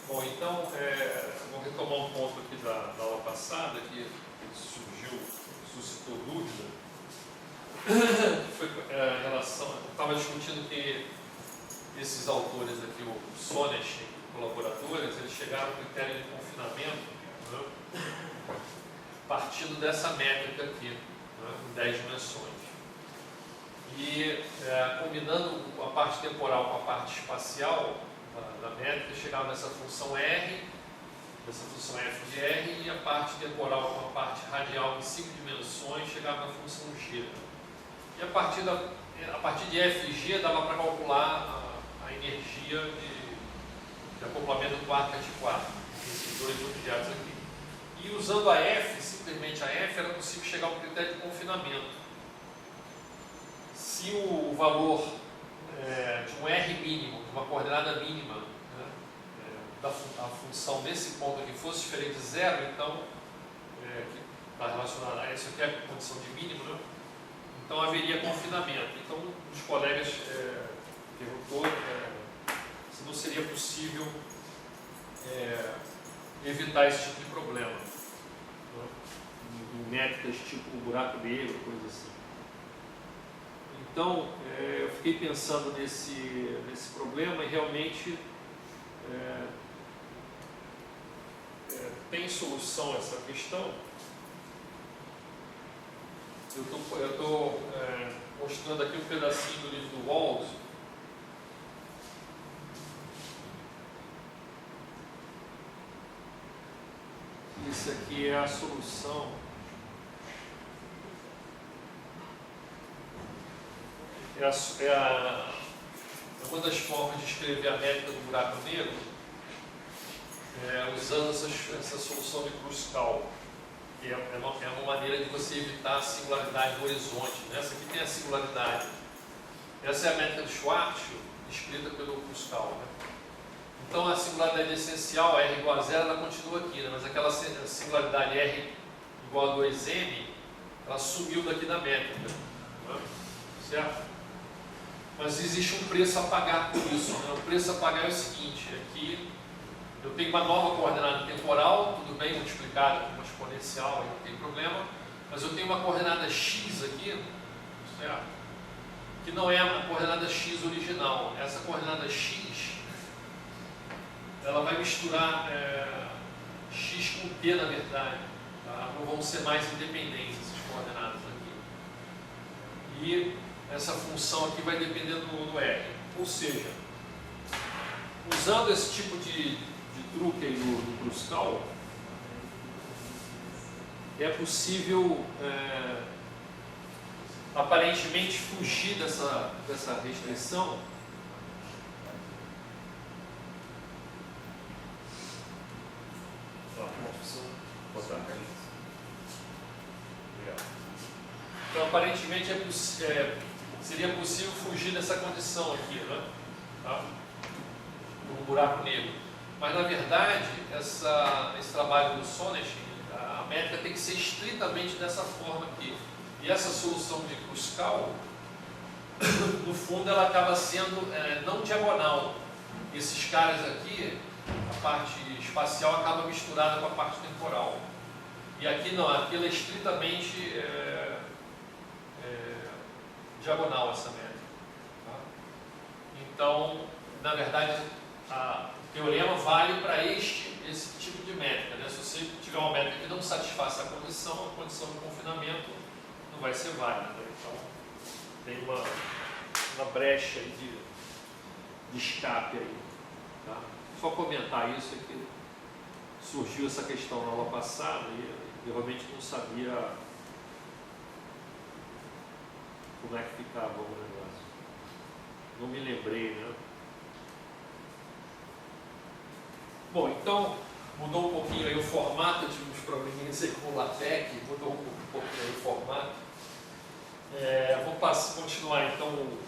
Bom, então, vou retomar um ponto aqui da aula passada, que suscitou dúvida, foi em relação, eu estava discutindo que esses autores aqui, o Sonnet e colaboradores, eles chegaram ao critério de confinamento, né, partindo dessa métrica aqui, né, em 10 dimensões. E combinando a parte temporal com a parte espacial da métrica, chegaram nessa função R, dessa função f de R, e a parte temporal com a parte radial em 5 dimensões, chegava na função G. E a partir de f e G dava para calcular a energia de acoplamento quarta-quarta, esses dois objetos aqui. E usando a F, simplesmente a F, era possível chegar ao critério de confinamento. Se o valor de um R mínimo, de uma coordenada mínima, né, da função nesse ponto aqui fosse diferente de zero, então, que está relacionado a isso aqui é a condição de mínimo, né? Então haveria confinamento. Então, os colegas perguntou se não seria possível evitar esse tipo de problema, né? Em métricas tipo buraco negro, coisa assim. Então, eu fiquei pensando nesse problema e realmente tem solução essa questão. Eu estou mostrando aqui um pedacinho do livro do Walls. Isso aqui é a solução. É uma das formas de escrever a métrica do buraco negro, usando essa solução de Kruskal, que é uma maneira de você evitar a singularidade do horizonte. Essa aqui tem a singularidade. Essa é a métrica de Schwarzschild, escrita pelo Kruskal, né? Então a singularidade essencial, R igual a zero, ela continua aqui, né? Mas aquela singularidade R igual a 2m, ela sumiu daqui da métrica, né? Certo? Mas existe um preço a pagar por isso, né? O preço a pagar é o seguinte: aqui eu tenho uma nova coordenada temporal, tudo bem, multiplicada com uma exponencial, aí não tem problema, mas eu tenho uma coordenada x aqui, certo? Que não é a coordenada x original. Essa coordenada x, ela vai misturar x com t, na verdade, tá? Não vão ser mais independentes essas coordenadas aqui. E essa função aqui vai depender do R. Ou seja, usando esse tipo de truque aí do Kruskal, é possível aparentemente fugir dessa restrição. Então, aparentemente seria possível fugir dessa condição aqui, né? Tá? Do buraco negro. Mas, na verdade, esse trabalho do Sonnet, a métrica tem que ser estritamente dessa forma aqui. E essa solução de Kruskal, no fundo, ela acaba sendo não diagonal. Esses caras aqui, a parte espacial acaba misturada com a parte temporal. E aqui não, aqui ela é estritamente diagonal, essa métrica. Tá? Então, na verdade, o teorema vale para esse tipo de métrica, né? Se você tiver uma métrica que não satisfaça a condição de confinamento não vai ser válida, né? Então, tem uma brecha aí de escape aí. Tá? Só comentar isso aqui. Surgiu essa questão na aula passada e eu realmente não sabia como é que ficava o negócio. Não me lembrei, né? Bom, então mudou um pouquinho aí o formato, eu tive uns probleminhas aí com o LaTeX, mudou um pouquinho aí o formato. Vou continuar então,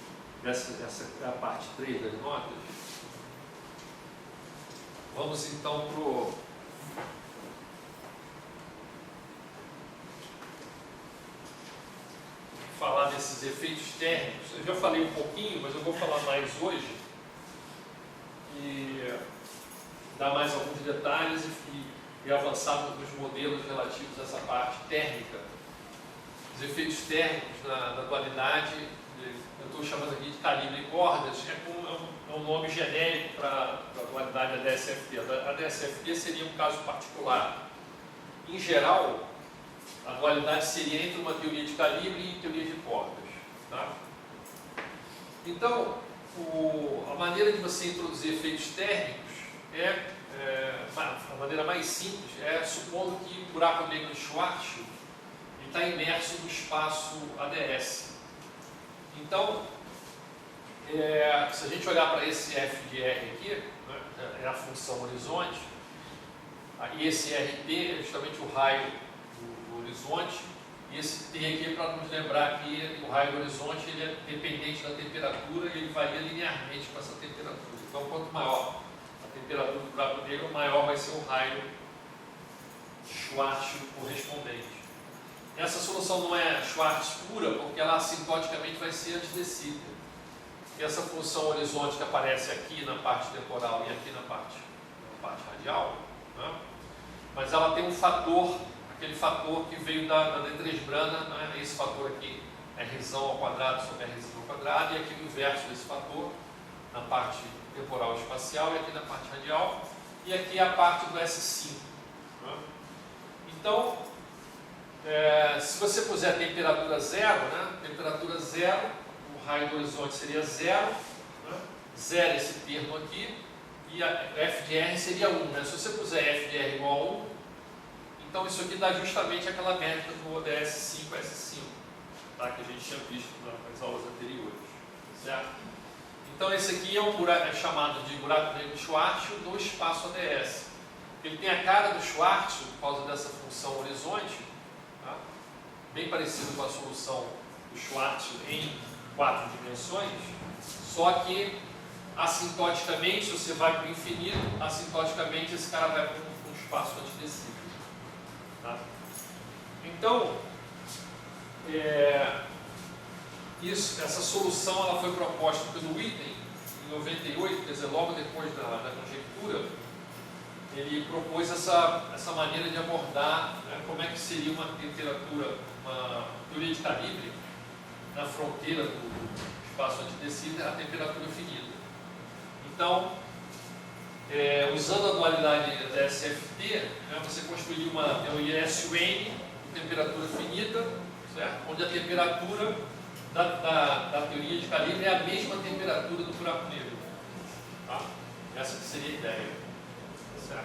essa é a parte 3 das notas. Vamos então para falar desses efeitos térmicos. Eu já falei um pouquinho, mas eu vou falar mais hoje. E dar mais alguns detalhes e avançar nos modelos relativos a essa parte térmica. Os efeitos térmicos da dualidade, eu estou chamando aqui de calibre e cordas, é um nome genérico para a dualidade ADS-FT. A ADS-FT seria um caso particular. Em geral, a dualidade seria entre uma teoria de calibre e teoria de cordas. Tá? Então, a maneira de você introduzir efeitos térmicos a maneira mais simples é supondo que o buraco negro de Schwarzschild está imerso no espaço ADS. Então, se a gente olhar para esse f de R aqui, né, é a função horizonte, e esse RT é justamente o raio do horizonte, e esse T aqui é para nos lembrar que o raio do horizonte ele é dependente da temperatura e ele varia linearmente com essa temperatura. Então, quanto maior a temperatura do buraco negro, maior vai ser o raio Schwarzschild correspondente. Essa solução não é Schwarz pura, porque ela assintoticamente vai ser antidecível. Essa função horizonte que aparece aqui na parte temporal e aqui na parte radial, né? Mas ela tem um fator, aquele fator que veio da D3 Brana, né? Esse fator aqui é razão ao quadrado sobre Rz ao quadrado, e aqui o inverso desse fator, na parte temporal e espacial, e aqui na parte radial, e aqui a parte do S5. Né? Então, se você puser a temperatura zero, né? Temperatura zero, o raio do horizonte seria zero, né? Zero esse termo aqui, e a f de R seria 1. Né? Se você puser f de R igual a 1, então isso aqui dá justamente aquela métrica do ODS 5S5, tá? Que a gente tinha visto nas aulas anteriores. Certo? Então esse aqui é chamado de buraco negro de Schwarzschild do espaço ADS. Ele tem a cara do Schwarzschild por causa dessa função horizonte, tá? Bem parecido com a solução do Schwarzschild em 4 dimensões, só que assintoticamente, se você vai para o infinito, assintoticamente esse cara vai para um espaço antidecível. Tá? Então, essa solução ela foi proposta pelo Witten em 98, quer dizer, logo depois da conjectura. Ele propôs essa maneira de abordar, né, como é que seria uma temperatura, uma teoria de calibre na fronteira do espaço antidecível, a temperatura finita. Então, usando a dualidade da SFT, né, você construiria uma teoria SUN com temperatura finita, certo? Onde a temperatura da teoria de calibre é a mesma temperatura do buraco negro. Tá? Essa que seria a ideia. Certo?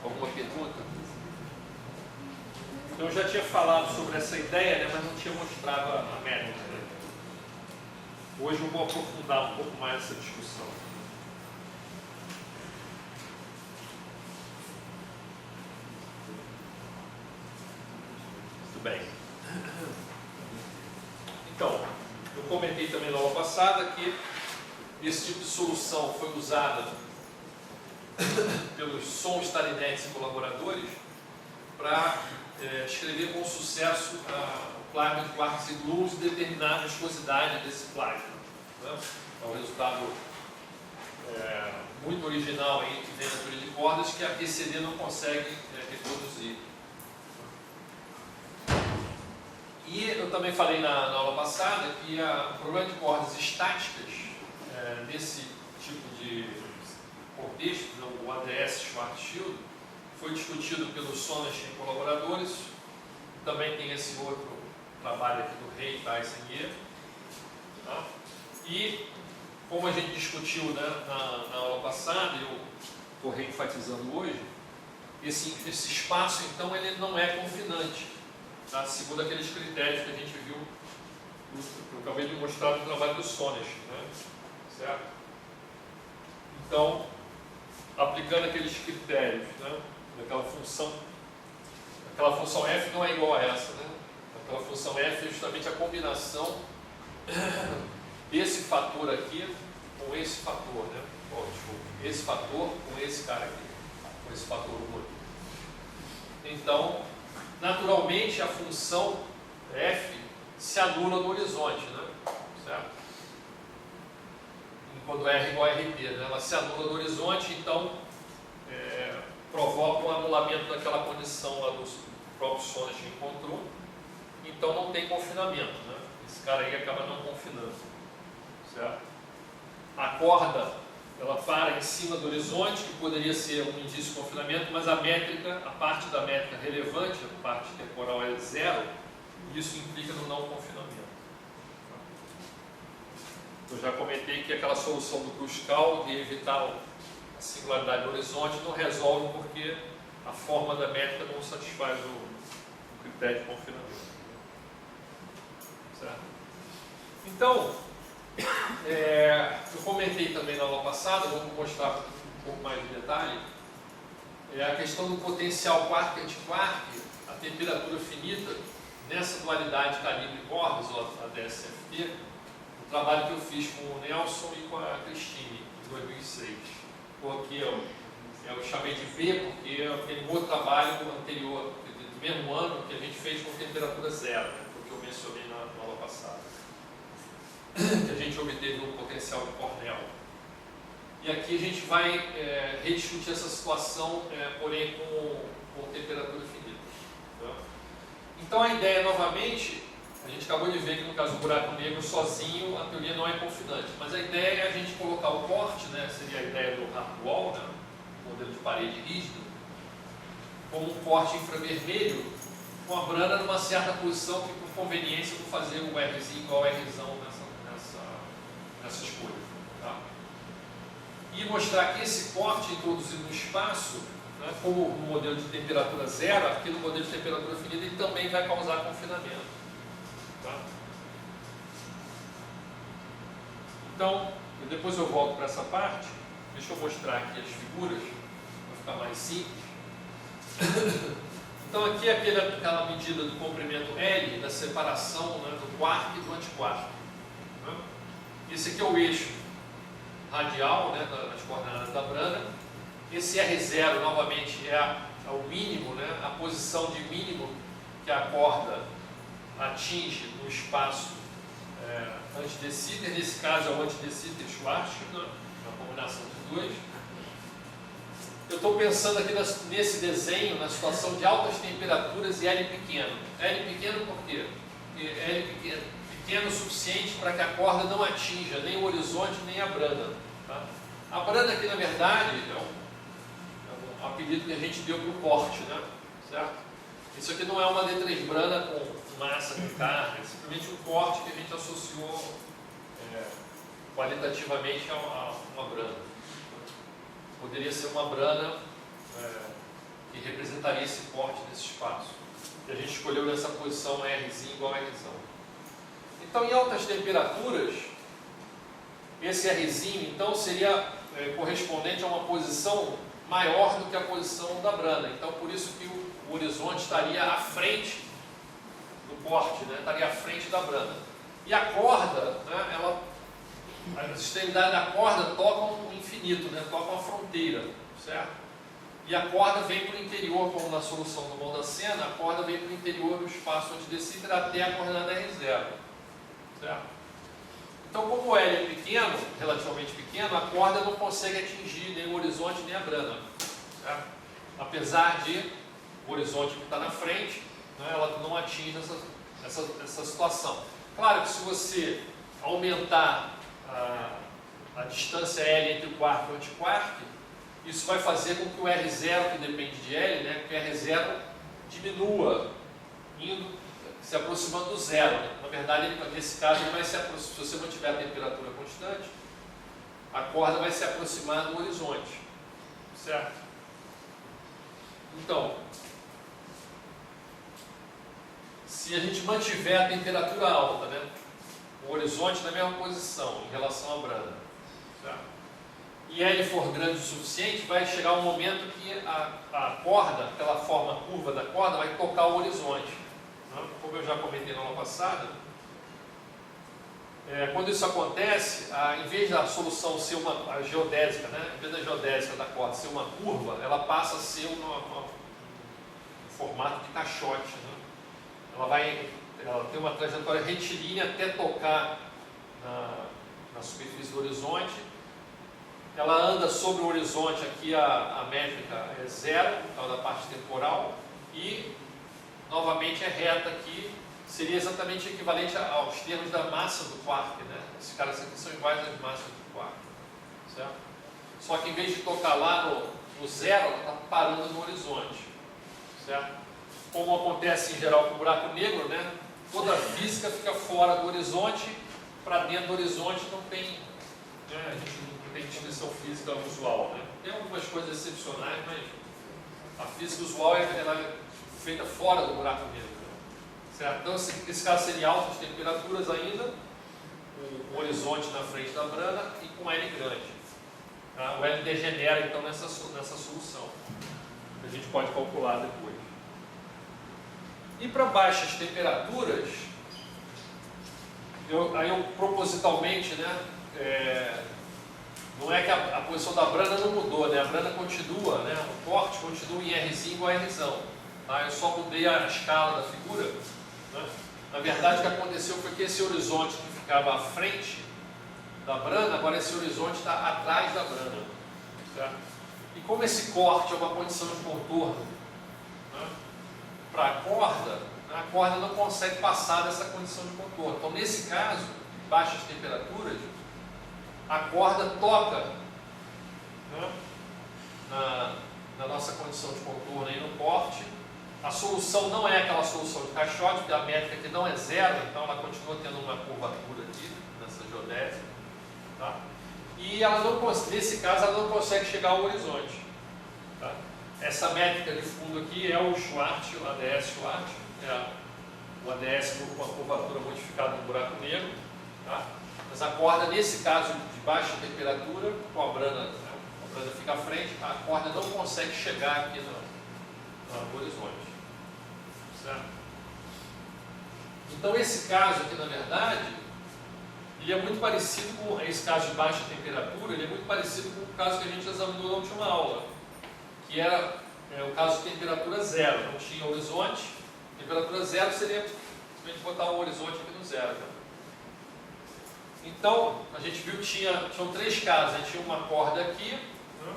Alguma pergunta? Eu já tinha falado sobre essa ideia, né, mas não tinha mostrado a métrica. Né? Hoje eu vou aprofundar um pouco mais essa discussão. Muito bem. Então, eu comentei também na aula passada que esse tipo de solução foi usada pelos Sons, Tarinetes e colaboradores para escrever com sucesso o plasma de quarks e gluons e determinar a viscosidade desse plasma. Né? É um resultado muito original aí, que vem da teoria de cordas, que a QCD não consegue reproduzir. E eu também falei na aula passada que o problema de cordas estáticas nesse tipo de contexto, o ADS Schwarzschild, foi discutido pelos Sonas e colaboradores. Também tem esse outro trabalho aqui do Rei, Tyson e Ye. Tá? E, como a gente discutiu, né, na aula passada, eu estou reenfatizando hoje, esse espaço, então, ele não é confinante, tá? Segundo aqueles critérios que a gente viu, eu acabei de mostrar no trabalho do Sonas. Né? Certo? Então, aplicando aqueles critérios, né? Aquela função f não é igual a essa, né? Aquela função f é justamente a combinação desse fator aqui com esse fator, né? Esse fator com esse cara aqui, com esse fator 1 aqui. Então, naturalmente, a função f se anula no horizonte, né? Certo? quando R igual a RP, né? Ela se anula do horizonte, então provoca um anulamento daquela condição lá dos próprios sondas que encontrou, então não tem confinamento, né? Esse cara aí acaba não confinando, certo? A corda, ela para em cima do horizonte, que poderia ser um indício de confinamento, mas a métrica, a parte da métrica relevante, a parte temporal é zero, e isso implica no não confinamento. Eu já comentei que aquela solução do Kruskal de evitar a singularidade do horizonte não resolve porque a forma da métrica não satisfaz o critério de confinamento. Certo? Então, eu comentei também na aula passada, vamos mostrar um pouco mais de detalhe, a questão do potencial quark-antiquark, a temperatura finita, nessa dualidade calibre-cordas, ou a DSFT, o trabalho que eu fiz com o Nelson e com a Cristine, em 2006. Porque eu chamei de V, porque tem um outro trabalho anterior, do mesmo ano, que a gente fez com temperatura zero, né, porque eu mencionei na aula passada, que a gente obteve um potencial de Cornell. E aqui a gente vai rediscutir essa situação, porém com temperatura finita. Tá? Então a ideia, novamente, a gente acabou de ver que no caso do buraco negro sozinho a teoria não é confinante, mas a ideia é a gente colocar o corte, né, seria a ideia do Hartwall, né, modelo de parede rígido, como um corte infravermelho com a brana numa certa posição que por conveniência eu vou fazer o Rzinho igual a Rzão nessa escolha. Tá? E mostrar que esse corte introduzido no espaço, né, como no modelo de temperatura zero, aqui no modelo de temperatura finita, ele também vai causar confinamento. Tá? Então, depois eu volto para essa parte. Deixa eu mostrar aqui as figuras, para ficar mais simples. Então, aqui é aquela medida do comprimento L, da separação, né, do quark e do antiquark. Né? Esse aqui é o eixo radial, né, das coordenadas da brana. Esse R0, novamente, é o mínimo, né, a posição de mínimo que a corda atinge no espaço anti-de Sitter. Nesse caso é o anti-de Sitter-Schwarzschild, né, uma combinação dos dois. Eu estou pensando aqui nesse desenho, na situação de altas temperaturas e L pequeno. L pequeno por quê? Porque L pequeno o suficiente para que a corda não atinja nem o horizonte nem a brana. Tá? A brana aqui, na verdade, é um apelido que a gente deu para o corte, né? Certo? Isso aqui não é uma D3 brana com massa, com carga, é simplesmente um corte que a gente associou qualitativamente a uma brana. Poderia ser uma brana que representaria esse corte desse espaço. E a gente escolheu nessa posição Rzinho igual a Rzão. Então, em altas temperaturas, esse Rzinho então seria correspondente a uma posição maior do que a posição da brana. Então, por isso que o horizonte estaria à frente do corte, né? Estaria à frente da brana. E a corda, né, as extremidades da corda tocam o infinito, né? Tocam a fronteira, certo? E a corda vem para o interior, como na solução do Maldacena, a corda vem para o interior do espaço anti-de Sitter até a coordenada R0, certo? Então, como o L é pequeno, relativamente pequeno, a corda não consegue atingir nem o horizonte nem a brana, certo? Apesar de o horizonte que está na frente, né, ela não atinge essa situação. Claro que se você aumentar a distância L entre o quark e o antiquark, isso vai fazer com que o R0, que depende de L, né, que o R0 diminua, se aproximando do zero. Né? Na verdade, nesse caso, ele vai se aproximar, se você mantiver a temperatura constante, a corda vai se aproximar do horizonte, certo? Então, se a gente mantiver a temperatura alta, né, o horizonte na mesma posição em relação à brana, certo? E L for grande o suficiente, vai chegar um momento que a corda, aquela forma curva da corda, vai tocar o horizonte. Né? Como eu já comentei na aula passada, quando isso acontece, em vez da solução ser a geodésica, né, em vez da geodésica da corda ser uma curva, ela passa a ser um formato de caixote. Né? Ela tem uma trajetória retilínea até tocar na superfície do horizonte, ela anda sobre o horizonte, aqui a métrica é zero, por causa da parte temporal, e novamente é reta aqui, seria exatamente equivalente aos termos da massa do quark, né? Esses caras aqui são iguais às massas do quark, certo? Só que em vez de tocar lá no zero, ela está parando no horizonte, certo? Como acontece em geral com o buraco negro, né? Toda a física fica fora do horizonte, para dentro do horizonte não tem, né? A gente não tem descrição física usual, né? Tem algumas coisas excepcionais, mas a física usual ela é feita fora do buraco negro, né? Certo? Então esse caso seria altas temperaturas ainda, o horizonte na frente da brana e com L grande. Tá? O L degenera então nessa solução, que a gente pode calcular depois. E para baixas temperaturas, aí eu propositalmente, né, não é que a posição da brana não mudou, né, a brana continua, né, o corte continua em Rzinho igual a Rzão. Tá? Eu só mudei a escala da figura. Né? Na verdade, o que aconteceu foi que esse horizonte que ficava à frente da brana, agora esse horizonte está atrás da brana. Certo? E como esse corte é uma condição de contorno, né, para a corda não consegue passar dessa condição de contorno. Então, nesse caso, baixas temperaturas, a corda toca, né, na nossa condição de contorno aí no corte. A solução não é aquela solução de caixote, porque a métrica aqui não é zero, então ela continua tendo uma curvatura aqui, nessa geodésia. Tá? E ela não, nesse caso, ela não consegue chegar ao horizonte. Tá? Essa métrica de fundo aqui é o Schwartz, o ADS Schwartz, é o ADS com a curvatura modificada no buraco negro. Tá? Mas a corda, nesse caso de baixa temperatura, com a brana fica à frente, a corda não consegue chegar aqui no horizonte. Certo? Então esse caso aqui, na verdade, ele é muito parecido com esse caso de baixa temperatura, ele é muito parecido com o caso que a gente examinou na última aula, que era o caso de temperatura zero, não tinha horizonte. Temperatura zero seria simplesmente botar um horizonte aqui no zero. Né? Então, a gente viu que tinham três casos, a gente tinha uma corda aqui, né?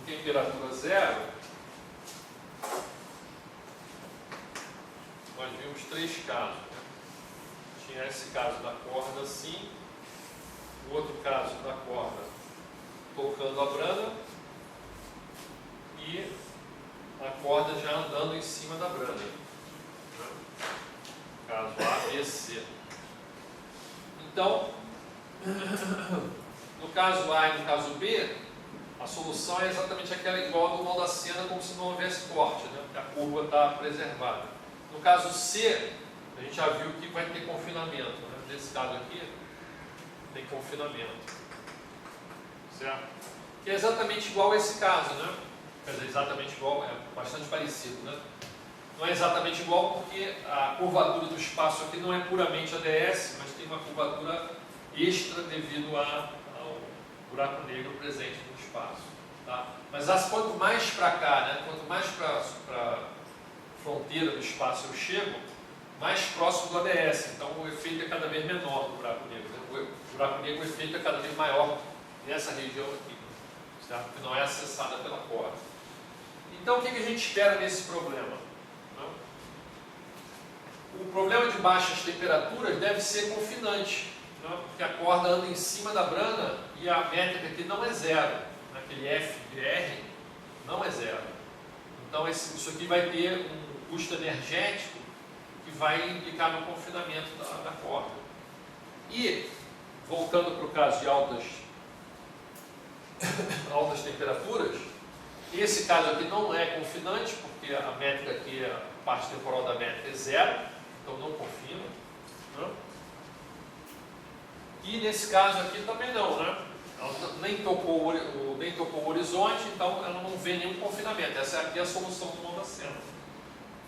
Temperatura zero, nós vimos três casos. Né? Tinha esse caso da corda assim, o outro caso da corda tocando a brana e a corda já andando em cima da brana. Né? Caso A, B, C. Então, no caso A e no caso B, a solução é exatamente aquela igual do mal da cena, como se não houvesse corte, né? Porque a curva está preservada. No caso C, a gente já viu que vai ter confinamento. Né? Nesse caso aqui, tem confinamento. Certo? Que é exatamente igual a esse caso, né? Quer dizer, exatamente igual, é bastante parecido, né? Não é exatamente igual porque a curvatura do espaço aqui não é puramente ADS, mas tem uma curvatura extra devido ao buraco negro presente no espaço. Tá? Mas quanto mais para cá, né, quanto mais para a fronteira do espaço eu chego, mais próximo do ADS. Então o efeito é cada vez menor do buraco negro. Né? O buraco negro, o efeito é cada vez maior nessa região aqui, certo? Que não é acessada pela corda. Então o que a gente espera nesse problema? O problema de baixas temperaturas deve ser confinante, né? Porque a corda anda em cima da brana e a métrica aqui não é zero, aquele F de R não é zero. Então isso aqui vai ter um custo energético que vai implicar no confinamento da corda. E, voltando para o caso de altas temperaturas, esse caso aqui não é confinante, porque a métrica aqui, a parte temporal da métrica é zero, então não confina. Né? E nesse caso aqui também não, né? Ela nem tocou o horizonte, então ela não vê nenhum confinamento. Essa aqui é a solução do mão da cena,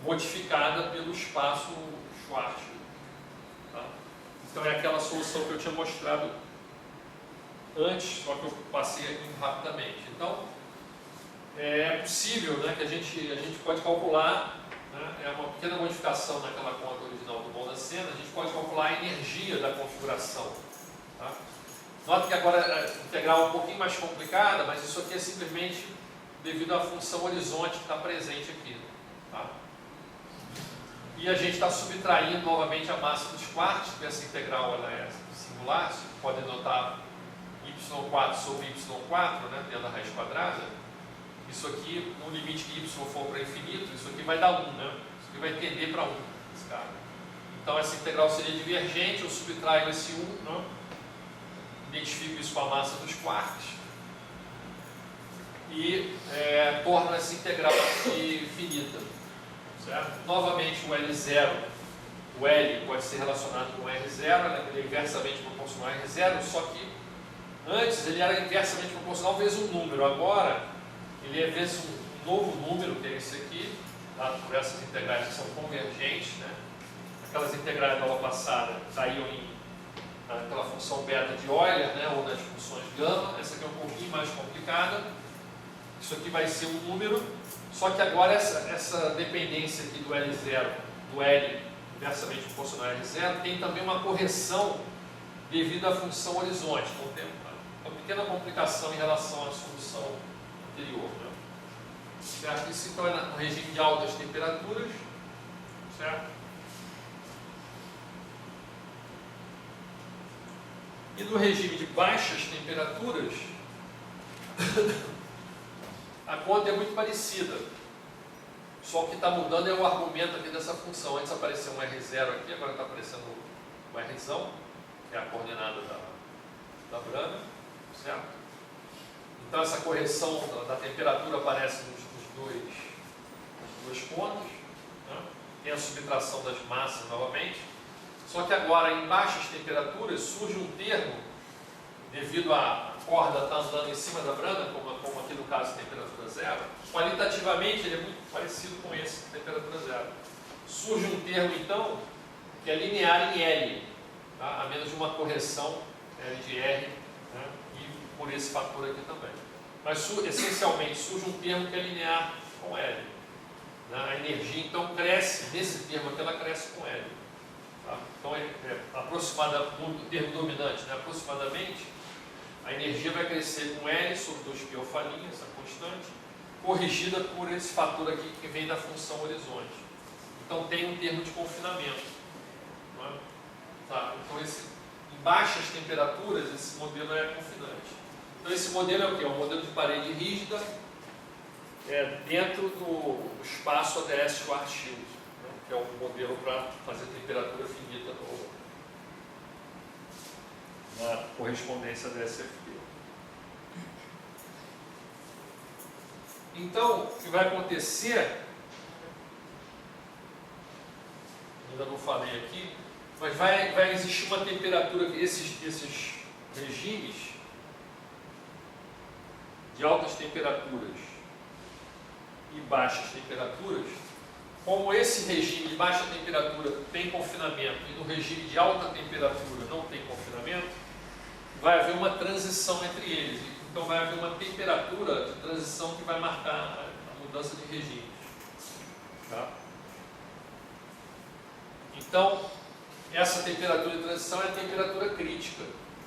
modificada pelo espaço Schwartz. Tá? Então é aquela solução que eu tinha mostrado antes, só que eu passei aqui rapidamente. Então é possível, né, que a gente pode calcular né, é uma pequena modificação naquela conta original do Bondacena, a gente pode calcular a energia da configuração. Tá? Nota que agora a integral é um pouquinho mais complicada, mas isso aqui é simplesmente devido à função horizonte que está presente aqui. Tá? E a gente está subtraindo novamente a massa dos quartos, porque essa integral ela é singular, você pode notar y4 sobre y4, né, tendo a raiz quadrada. Isso aqui, no limite que y for para infinito, isso aqui vai dar 1, né? Isso aqui vai tender para 1, esse cara. Então essa integral seria divergente, eu subtraio esse 1, né? Identifico isso com a massa dos quartos e torno essa integral aqui finita. Certo? Novamente o L0, o L pode ser relacionado com o R0, ele é inversamente proporcional a R0, só que antes ele era inversamente proporcional vezes um número, agora ele é vezes um novo número, que é esse aqui, dado por essas integrais que são convergentes, né? Aquelas integrais da aula passada saíam naquela função beta de Euler, né? Ou nas funções gama, essa aqui é um pouquinho mais complicada, isso aqui vai ser um número, só que agora essa dependência aqui do L0, do L inversamente proporcional a R0, tem também uma correção devido à função horizonte, então tem uma pequena complicação em relação à solução anterior. Né? Certo? Isso então é no regime de altas temperaturas, certo? E no regime de baixas temperaturas, a conta é muito parecida. Só o que está mudando é o argumento aqui dessa função. Antes apareceu um R0 aqui, agora está aparecendo um Rzão, que é a coordenada da Brana, certo? Então essa correção da temperatura aparece nas duas pontas, né? Tem a subtração das massas novamente, só que agora em baixas temperaturas surge um termo, devido à corda estar andando em cima da Brana, como aqui no caso temperatura zero, qualitativamente ele é muito parecido com esse, temperatura zero. Surge um termo então que é linear em L, tá? A menos de uma correção L de R, né? E por esse fator aqui também. Mas essencialmente surge um termo que é linear com L. Né? A energia então cresce, nesse termo aqui ela cresce com L. Tá? Então no termo dominante, né? Aproximadamente, a energia vai crescer com L sobre 2π, essa constante, corrigida por esse fator aqui que vem da função horizonte. Então tem um termo de confinamento. Não é? Tá? Então em baixas temperaturas esse modelo é confinante. Então esse modelo é o quê? É um modelo de parede rígida dentro do espaço ADS Schwarzschild, né? Que é um modelo para fazer temperatura finita na correspondência da SFP. Então, o que vai acontecer, ainda não falei aqui, mas vai existir uma temperatura, esses regimes de altas temperaturas e baixas temperaturas, como esse regime de baixa temperatura tem confinamento e no regime de alta temperatura não tem confinamento, vai haver uma transição entre eles. Então vai haver uma temperatura de transição que vai marcar a mudança de regime. Tá? Então, essa temperatura de transição é a temperatura crítica.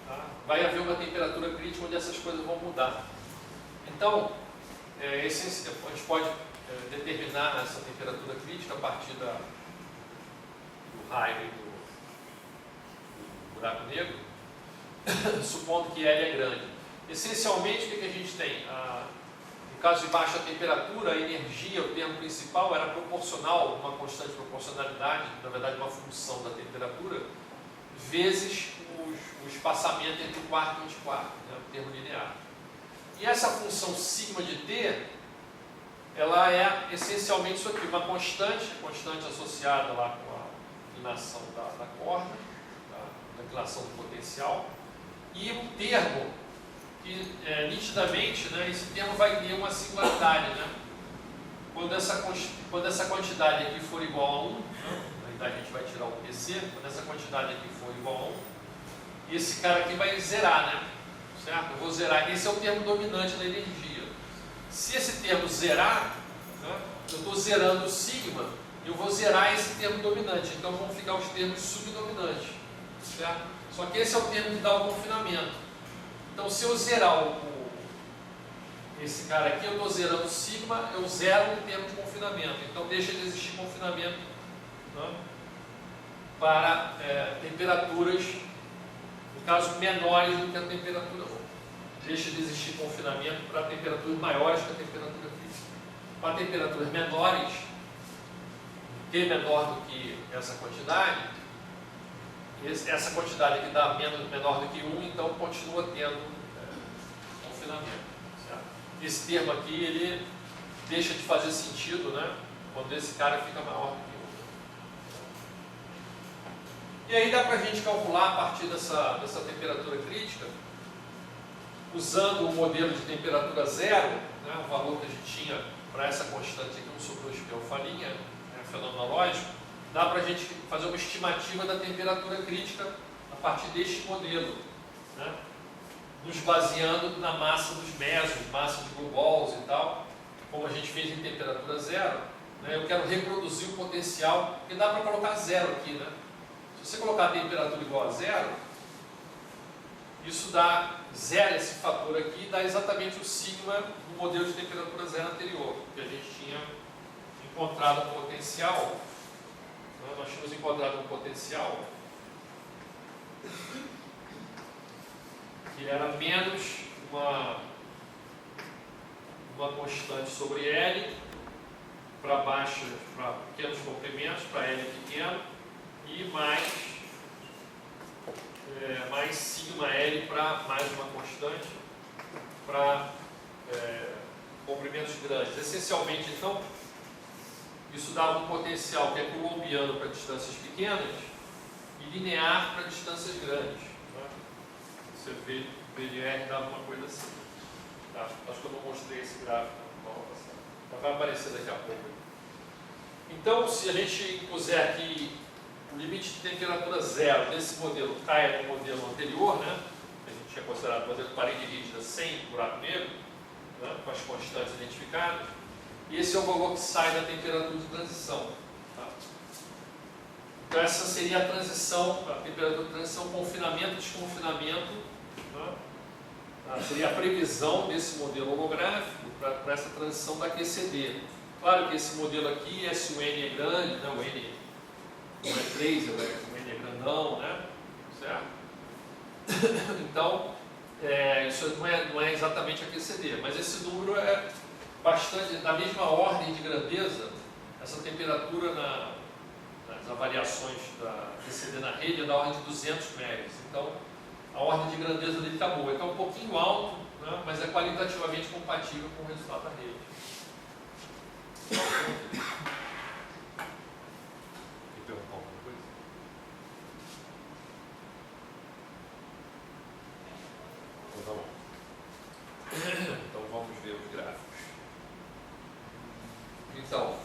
Tá? Vai haver uma temperatura crítica onde essas coisas vão mudar. Então, a gente pode determinar essa temperatura crítica a partir do raio e do buraco negro, supondo que L é grande. Essencialmente, o que a gente tem? No caso de baixa temperatura, a energia, o termo principal, era proporcional, uma constante proporcionalidade, na verdade uma função da temperatura, vezes o espaçamento entre o quarto e o antiquarto, né, o termo linear. E essa função sigma de t, ela é essencialmente isso aqui, uma constante associada lá com a inclinação da corda, da inclinação do potencial, e um termo que nitidamente, né, esse termo vai ter uma singularidade, né? Quando essa quantidade aqui for igual a 1, né, a gente vai tirar o PC, quando essa quantidade aqui for igual a 1, esse cara aqui vai zerar, né? Certo? Eu vou zerar, esse é o termo dominante da energia. Se esse termo zerar, né, eu estou zerando o sigma e eu vou zerar esse termo dominante, então vão ficar os termos subdominantes, certo? Só que esse é o termo que dá o confinamento. Então, se eu zerar esse cara aqui, eu estou zerando sigma, eu zero o termo de confinamento, então deixa de existir confinamento, né, para temperaturas, no caso, menores do que a temperatura 1. Deixa de existir confinamento para temperaturas maiores que a temperatura crítica. Para temperaturas menores, Q menor do que essa quantidade aqui dá menor do que 1, então continua tendo confinamento. Certo? Esse termo aqui, ele deixa de fazer sentido, né, quando esse cara fica maior do que 1. E aí dá para a gente calcular a partir dessa temperatura crítica, usando o modelo de temperatura zero, né, o valor que a gente tinha para essa constante aqui, 1 sobre 2 pi alfa linha, fenomenológico, dá para a gente fazer uma estimativa da temperatura crítica a partir deste modelo, né, nos baseando na massa dos mesos, massa de blue balls e tal, como a gente fez em temperatura zero, né, eu quero reproduzir o potencial, porque dá para colocar zero aqui, né? Se você colocar a temperatura igual a zero, isso dá zero, esse fator aqui, dá exatamente o sigma do modelo de temperatura zero anterior, que a gente tinha encontrado um potencial. Nós tínhamos encontrado um potencial que era menos uma constante sobre L para baixo, para pequenos comprimentos, para L pequeno, e mais sigma L para mais uma constante para comprimentos grandes. Essencialmente, então, isso dava um potencial que é coulombiano para distâncias pequenas e linear para distâncias grandes. Né? Você vê, o VLR dava uma coisa assim. Tá? Acho que eu não mostrei esse gráfico. Mas vai aparecer daqui a pouco. Então, se a gente puser aqui o limite de temperatura zero desse modelo caia no modelo anterior, né? A gente tinha considerado o modelo de parede rígida sem buraco negro, né? Com as constantes identificadas. E esse é o valor que sai da temperatura de transição. Tá? Então essa seria a transição, a temperatura de transição, confinamento, desconfinamento. Né? Seria a previsão desse modelo holográfico para essa transição da QCD. Claro que esse modelo aqui, se o N é grande, né? O N não é 3, o N é grandão, né? Certo? Então, isso não é exatamente a QCD, mas esse número é bastante, da mesma ordem de grandeza. Essa temperatura nas avaliações da QCD na rede é da ordem de 200 megas. Então, a ordem de grandeza dele está boa. Então, é um pouquinho alto, né, mas é qualitativamente compatível com o resultado da rede. Quer perguntar alguma coisa? Então, tá bom. Então, vamos ver os gráficos. Então,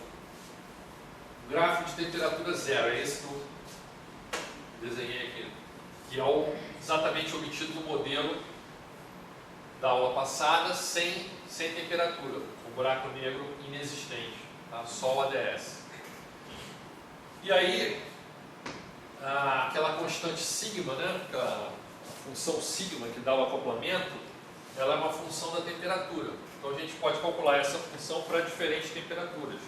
o gráfico de temperatura zero é esse que eu desenhei aqui, que é exatamente obtido no modelo da aula passada, sem temperatura, o buraco negro inexistente, tá? Só o ADS. E aí, aquela constante sigma, né? A função sigma que dá o acoplamento, ela é uma função da temperatura. Então a gente pode calcular essa função para diferentes temperaturas.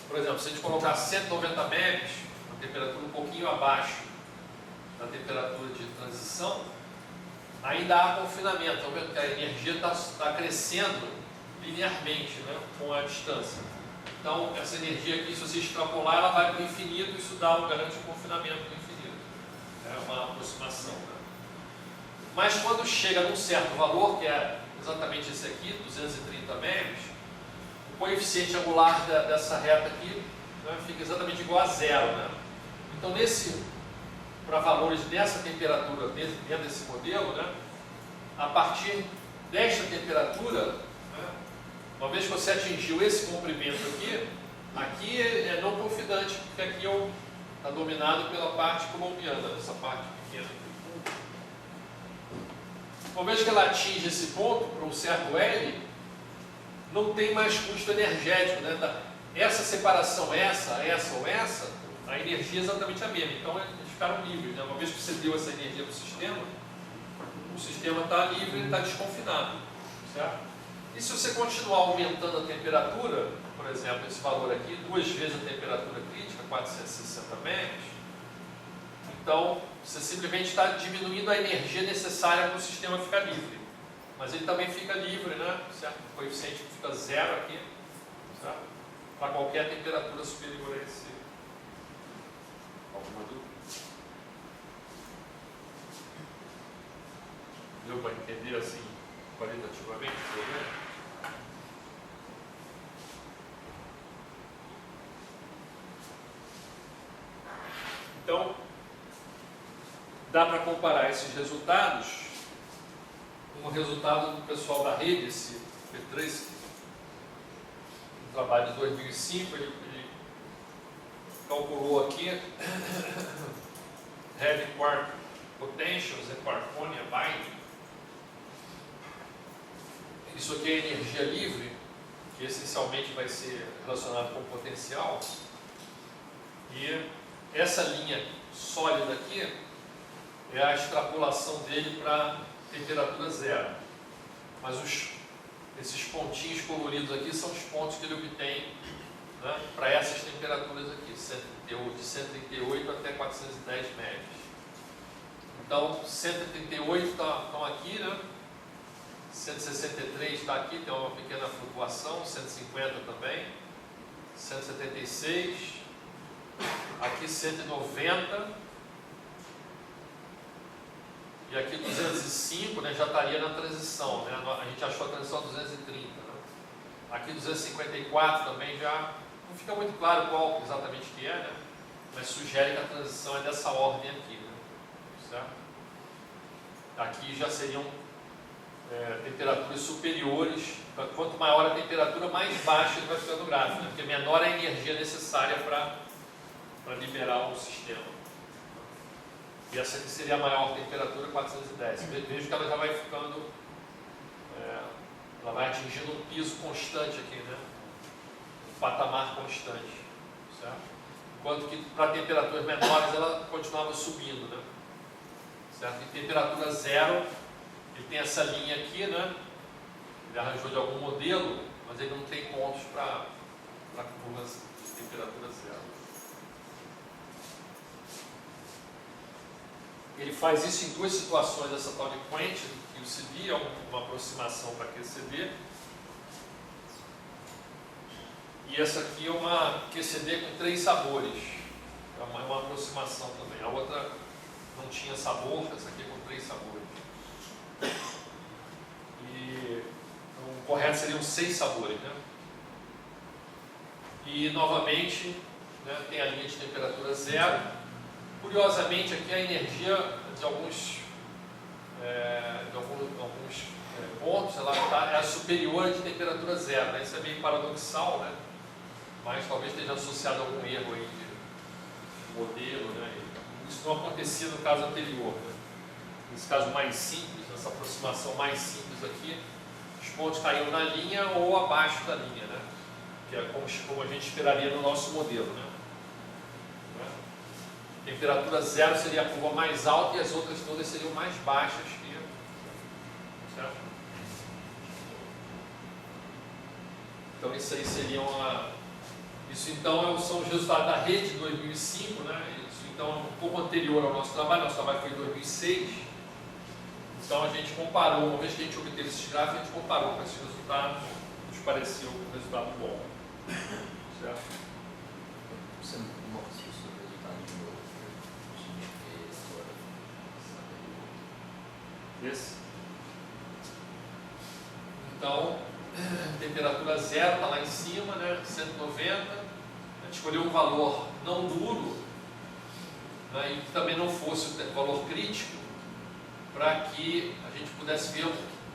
Por exemplo, se a gente colocar 190 MeV, uma temperatura um pouquinho abaixo da temperatura de transição, ainda há confinamento. Estão vendo que a energia está crescendo linearmente, né, com a distância. Então, essa energia aqui, se você extrapolar, ela vai para o infinito, isso garante um confinamento do infinito. É uma aproximação. Né? Mas quando chega num certo valor, que é exatamente esse aqui, 230 MeV, o coeficiente angular dessa reta aqui, né, fica exatamente igual a zero. Né? Então, para valores dessa temperatura, dentro desse modelo, né, a partir desta temperatura, né, uma vez que você atingiu esse comprimento aqui é não confinante, porque aqui está dominado pela parte colombiana, essa parte pequena. Uma vez que ela atinge esse ponto, para um certo L, não tem mais custo energético, né? essa separação, essa ou essa, a energia é exatamente a mesma. Então eles ficaram livres, né? Uma vez que você deu essa energia para o sistema está livre, ele está desconfinado, certo? E se você continuar aumentando a temperatura, por exemplo, esse valor aqui, 2 vezes a temperatura crítica, 460 megas, então você simplesmente está diminuindo a energia necessária para o sistema ficar livre. Mas ele também fica livre, né? Certo? O coeficiente fica 0 aqui, certo? Para qualquer temperatura superior a esse. Alguma dúvida? Deu para entender assim, qualitativamente? Então, dá para comparar esses resultados com o resultado do pessoal da rede, esse Petruski, no trabalho de 2005, ele calculou aqui Heavy Quark Potentials and Quarkonia Binding. Isso aqui é energia livre, que essencialmente vai ser relacionado com potencial. E essa linha sólida aqui é a extrapolação dele para temperatura 0. Mas esses pontinhos coloridos aqui são os pontos que ele obtém, né, para essas temperaturas aqui, de 138 até 410 médias. Então, 138 estão aqui, né? 163 está aqui, tem uma pequena flutuação, 150 também, 176, aqui 190, e aqui 205, né, já estaria na transição, né? A gente achou a transição 230, né? Aqui 254 também já não fica muito claro qual exatamente que é, né? Mas sugere que a transição é dessa ordem aqui, né? Certo? Aqui já seriam temperaturas superiores. Quanto maior a temperatura, mais baixo ele vai ficando o gráfico, né? Porque menor é a energia necessária para liberar o sistema. E essa aqui seria a maior temperatura, 410. Vejo que ela já vai ficando, ela vai atingindo um piso constante aqui, né? Um patamar constante, certo? Enquanto que para temperaturas menores ela continuava subindo, né? Certo? Em temperatura 0, ele tem essa linha aqui, né? Ele arranjou de algum modelo, mas ele não tem pontos para curvas de temperatura 0. Ele faz isso em 2 situações, essa tal de Quentin e o QCD, é uma aproximação para QCD. E essa aqui é uma QCD com 3 sabores, é uma aproximação também. A outra não tinha sabor, essa aqui é com 3 sabores. E então, o correto seriam 6 sabores, né? E novamente, né, tem a linha de temperatura 0. Curiosamente, aqui a energia de alguns pontos ela é superior de temperatura 0, né? Isso é meio paradoxal, né? Mas talvez esteja associado a algum erro aí de modelo, né? Isso não acontecia no caso anterior, né? Nesse caso mais simples, nessa aproximação mais simples aqui, os pontos caíam na linha ou abaixo da linha, né? Que é como a gente esperaria no nosso modelo, né? Temperatura 0 seria a curva mais alta e as outras todas seriam mais baixas que, certo? Então isso aí seriam isso então são os resultados da rede de 2005, né? Isso então é um pouco anterior ao nosso trabalho foi em 2006. Então a gente comparou, uma vez que a gente obteve esses gráficos, a gente comparou com esses resultados, nos pareceu um resultado bom, certo? Você não mostrou o seu resultado de novo? Esse. Então, temperatura 0 está lá em cima, né? 190. A gente escolheu um valor não duro, né? E que também não fosse o valor crítico, para que a gente pudesse ver,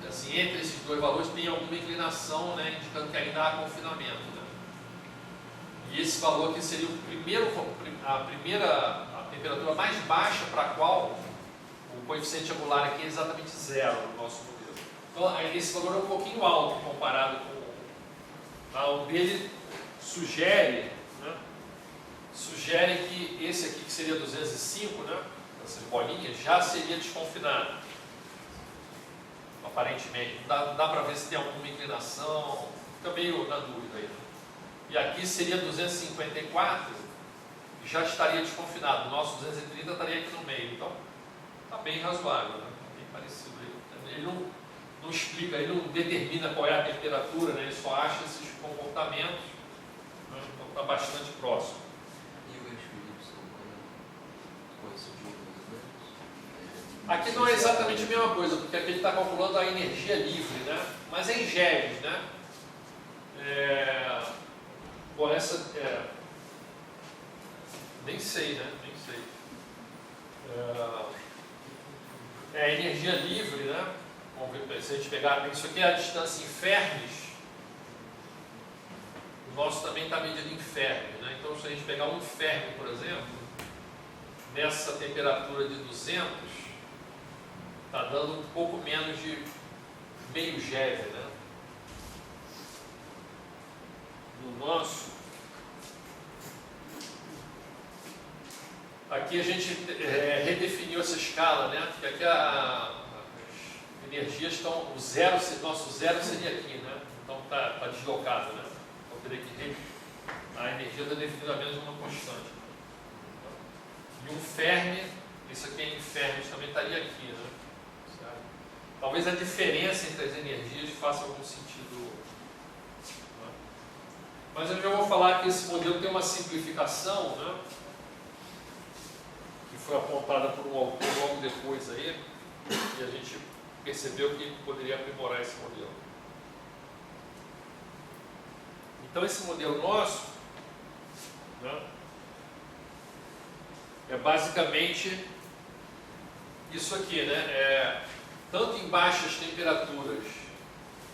assim, entre esses 2 valores tem alguma inclinação, né? Indicando que ainda há confinamento, né? E esse valor aqui seria a temperatura mais baixa para a qual o coeficiente angular aqui é exatamente 0 no nosso modelo. Então, esse valor é um pouquinho alto comparado com o dele, sugere, né, sugere que esse aqui, que seria 205, né, essas bolinhas, já seria desconfinado. Aparentemente. Não dá para ver se tem alguma inclinação, fica meio na dúvida aí. E aqui seria 254, já estaria desconfinado. O nosso 230 estaria aqui no meio. Então, está bem razoável, né? Bem parecido. Ele não explica, ele não determina qual é a temperatura, né? Ele só acha esses comportamentos, né? Então está bastante próximo. E o eixo Y coincidiu mais ou menos? Aqui não é exatamente a mesma coisa, porque aqui ele está calculando a energia livre, né? Mas é em GeV, né? Bom, essa nem sei, né? Nem sei. Energia livre, né? Vamos ver, se a gente pegar, isso aqui é a distância em Fermis. O nosso também está medido em Fermi, né? Então, se a gente pegar um Fermi, por exemplo, nessa temperatura de 200, está dando um pouco menos de meio GeV, né? No nosso, aqui a gente redefiniu essa escala, né? Porque aqui as energias estão, nosso zero seria aqui, né? Então está deslocado, né? Então teria que a energia está definida a menos uma constante. E um Fermi, isso aqui em Fermi também estaria aqui, né? Certo? Talvez a diferença entre as energias faça algum sentido. Né? Mas eu já vou falar que esse modelo tem uma simplificação, né? Que foi apontada por um autor logo depois aí, e a gente percebeu que poderia aprimorar esse modelo. Então esse modelo nosso, né, é basicamente isso aqui, né? Tanto em baixas temperaturas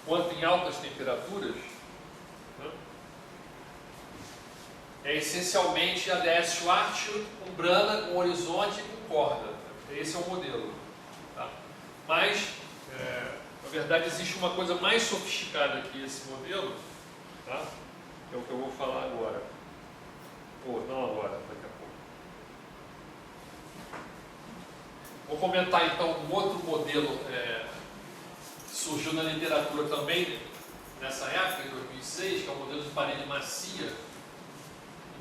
quanto em altas temperaturas, né, é essencialmente ADS Schwarzschild com Brana, com horizonte e com corda. Esse é o modelo. Tá? Mas, na verdade, existe uma coisa mais sofisticada que esse modelo, tá? Que é o que eu vou falar agora. Ou não agora, daqui a pouco. Vou comentar então um outro modelo que surgiu na literatura também nessa época, em 2006, que é o modelo de parede macia.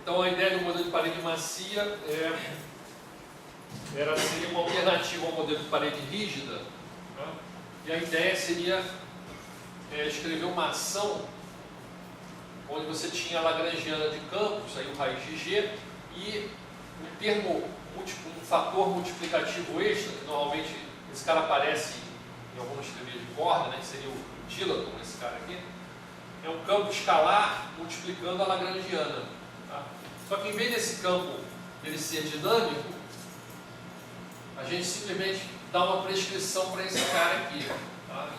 Então a ideia do modelo de parede macia seria uma alternativa ao modelo de parede rígida, né? E a ideia seria escrever uma ação onde você tinha a lagrangiana de campos, aí o raiz de G, e um fator multiplicativo extra, que normalmente esse cara aparece em algumas teorias de corda, né, que seria o Dilaton, esse cara aqui, é um campo escalar multiplicando a lagrangiana. Tá? Só que em vez desse campo ele ser dinâmico, a gente simplesmente dá uma prescrição para esse cara aqui, tá?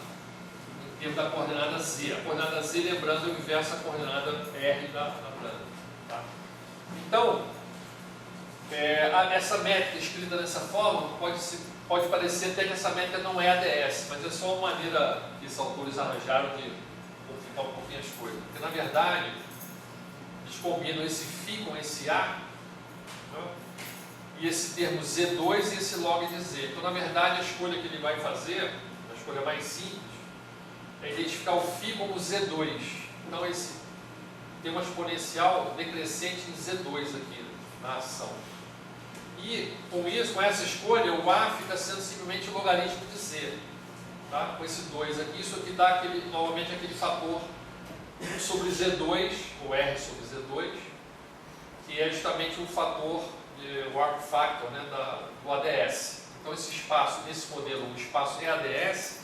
Em termos da coordenada Z. A coordenada Z, lembrando, é o inverso da coordenada R da plana. Tá? Então, essa métrica escrita dessa forma pode parecer até que essa métrica não é ADS, mas é só uma maneira que os autores arranjaram de complicar um pouquinho as coisas. Porque, na verdade, eles combinam esse φ com esse A, né? E esse termo Z2 e esse log de Z. Então, na verdade, a escolha que ele vai fazer, a escolha mais simples, é identificar o φ como Z2. Então, tem uma exponencial decrescente em Z2 aqui na ação. E, com essa escolha, o A fica sendo simplesmente o logaritmo de Z. Tá? Com esse 2 aqui, isso aqui dá novamente aquele fator 1 sobre Z2, ou R sobre Z2, que é justamente um fator, o arc factor, né, do ADS. Então esse espaço, nesse modelo, o espaço é ADS,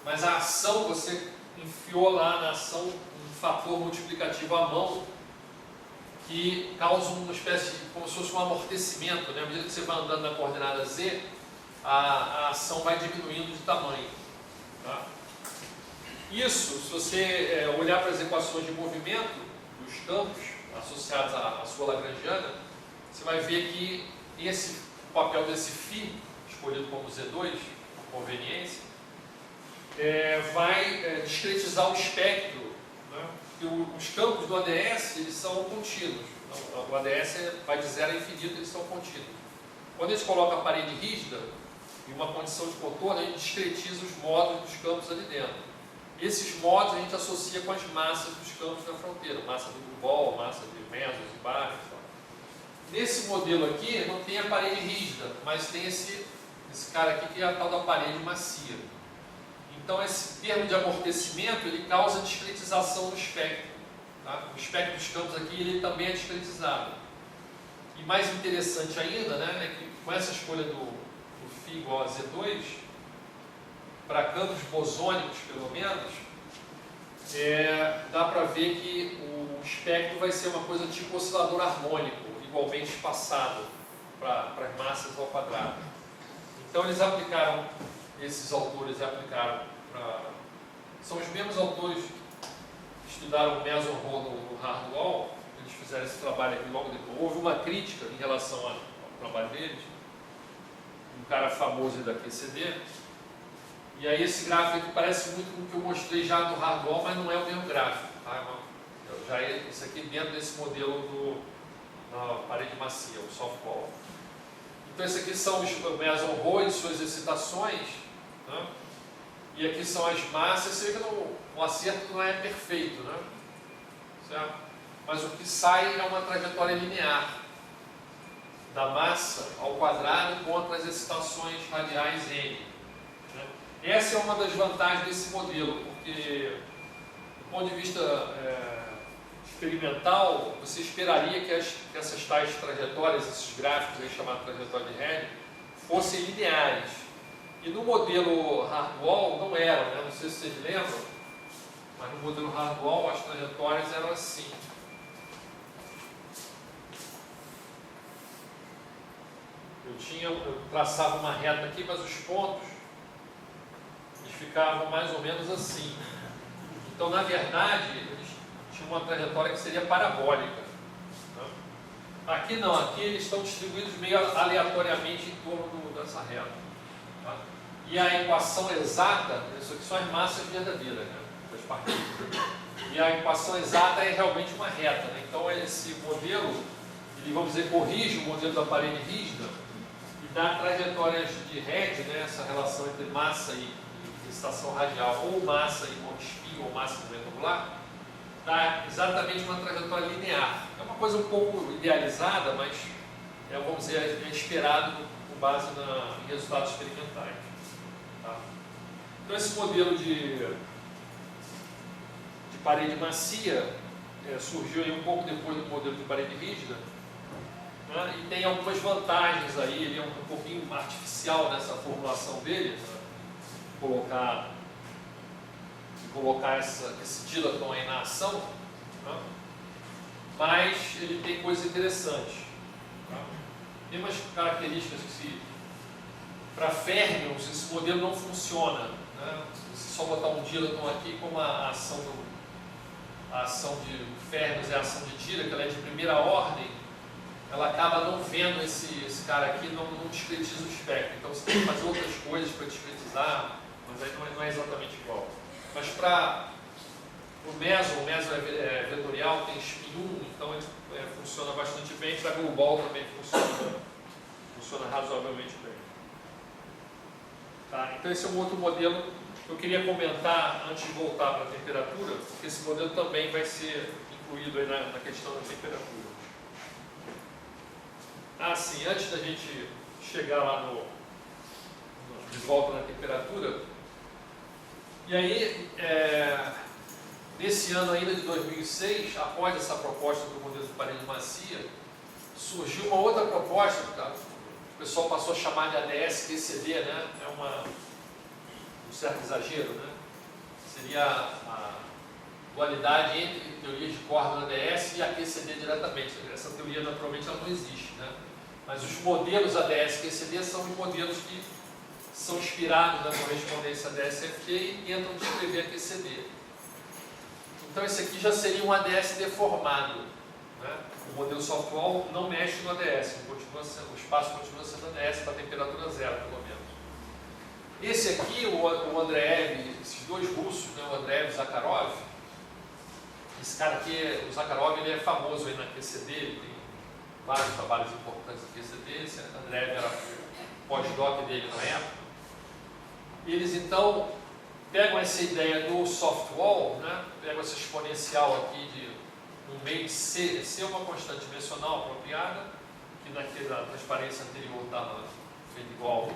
mas a ação, você enfiou lá na ação um fator multiplicativo à mão, que causa uma espécie de, como se fosse um amortecimento, né? À medida que você vai andando na coordenada Z, a ação vai diminuindo de tamanho. Tá? Isso, se você olhar para as equações de movimento dos campos associados à sua lagrangiana, você vai ver que o papel desse φ, escolhido como Z2, por conveniência, vai discretizar o espectro, né, os campos do ADS eles são contínuos. O ADS vai de 0 a infinito, eles são contínuos. Quando a gente coloca a parede rígida, em uma condição de contorno, a gente discretiza os modos dos campos ali dentro. Esses modos a gente associa com as massas dos campos da fronteira, massa de Grubol, massa de Mesos e Barres. Nesse modelo aqui não tem a parede rígida, mas tem esse cara aqui que é a tal da parede macia. Então esse termo de amortecimento ele causa discretização do espectro. Tá? O espectro dos campos aqui ele também é discretizado. E mais interessante ainda, né, é que com essa escolha do φ igual a Z2, para campos bosônicos pelo menos, dá para ver que o espectro vai ser uma coisa tipo oscilador harmônico, igualmente espaçado para as massas ao quadrado. Então eles aplicaram, esses autores aplicaram para... São os mesmos autores que estudaram o Meson-Rohr no Hardwall, eles fizeram esse trabalho aqui logo depois. Houve uma crítica em relação ao trabalho deles, um cara famoso da QCD, e aí esse gráfico aqui parece muito com o que eu mostrei já no Hardwall, mas não é o mesmo gráfico. Tá? Já é isso aqui dentro desse modelo na parede macia, o softwall. Então esse aqui são os Meson-Rohr e suas excitações, né? E aqui são as massas. Você vê que o acerto não é perfeito, né? Certo? Mas o que sai é uma trajetória linear da massa ao quadrado contra as excitações radiais N. Né? Essa é uma das vantagens desse modelo, porque do ponto de vista experimental, você esperaria que essas tais trajetórias, esses gráficos aí chamados trajetória de Halley, fossem lineares. E no modelo Hardwall não eram, né? Não sei se vocês lembram, mas no modelo Hardwall as trajetórias eram assim. Eu traçava uma reta aqui, mas os pontos eles ficavam mais ou menos assim. Então, na verdade, eles tinham uma trajetória que seria parabólica. Né? Aqui não, aqui eles estão distribuídos meio aleatoriamente em torno dessa reta. Tá? E a equação exata, isso aqui são as massas verdadeiras, né, das partículas. E a equação exata é realmente uma reta. Né? Então, esse modelo, ele, vamos dizer, corrige o modelo da parede rígida e dá trajetórias de Red, né, essa relação entre massa e excitação radial, ou massa e ponto espinho, ou massa e momento angular, dá exatamente uma trajetória linear. É uma coisa um pouco idealizada, mas vamos dizer, é esperado com base em resultados experimentais. Tá? Então esse modelo de parede macia surgiu aí um pouco depois do modelo de parede rígida, né? E tem algumas vantagens aí, ele é um pouquinho artificial nessa formulação dele, né? Colocar esse dilaton aí na ação, né? Mas ele tem coisas interessantes. Tá? Tem umas características que, para férmions, esse modelo não funciona. Né? Se só botar um dilaton aqui, como a ação de férmions é a ação de Dirac, ela é de primeira ordem, ela acaba não vendo esse cara aqui, não discretiza o espectro. Então você tem que fazer outras coisas para discretizar, mas aí não é exatamente igual. Mas para o meso é vetorial, tem spin 1, então ele funciona bastante bem. Para Grubol também funciona razoavelmente bem. Tá? Então esse é um outro modelo que eu queria comentar antes de voltar para a temperatura, porque esse modelo também vai ser incluído aí na questão da temperatura. Sim, antes da gente chegar lá de volta na temperatura, e aí, nesse ano ainda de 2006, após essa proposta do modelo de parede macia, surgiu uma outra proposta, tá? O pessoal passou a chamar de ADS-QCD, né? Um certo exagero, né? Seria a dualidade entre teorias de corda do ADS e a QCD diretamente. Essa teoria, naturalmente, ela não existe, né? Mas os modelos ADS-QCD são os modelos que são inspirados na correspondência ADS-FT e tentam descrever a QCD. Então esse aqui já seria um ADS deformado. Né? O modelo softwall não mexe no ADS, o espaço continua sendo ADS para temperatura zero, pelo menos. Esse aqui, o Andreev, esses dois russos, né, o Andreev e o Zakharov, Esse cara aqui, o Zakharov, ele é famoso aí na QCD, ele tem vários trabalhos importantes na QCD, esse Andreev era pós-doc dele na época. Eles então pegam essa ideia do soft wall, né? Pegam essa exponencial aqui de um meio de ser uma constante dimensional apropriada, que naquela transparência anterior estava feito igual,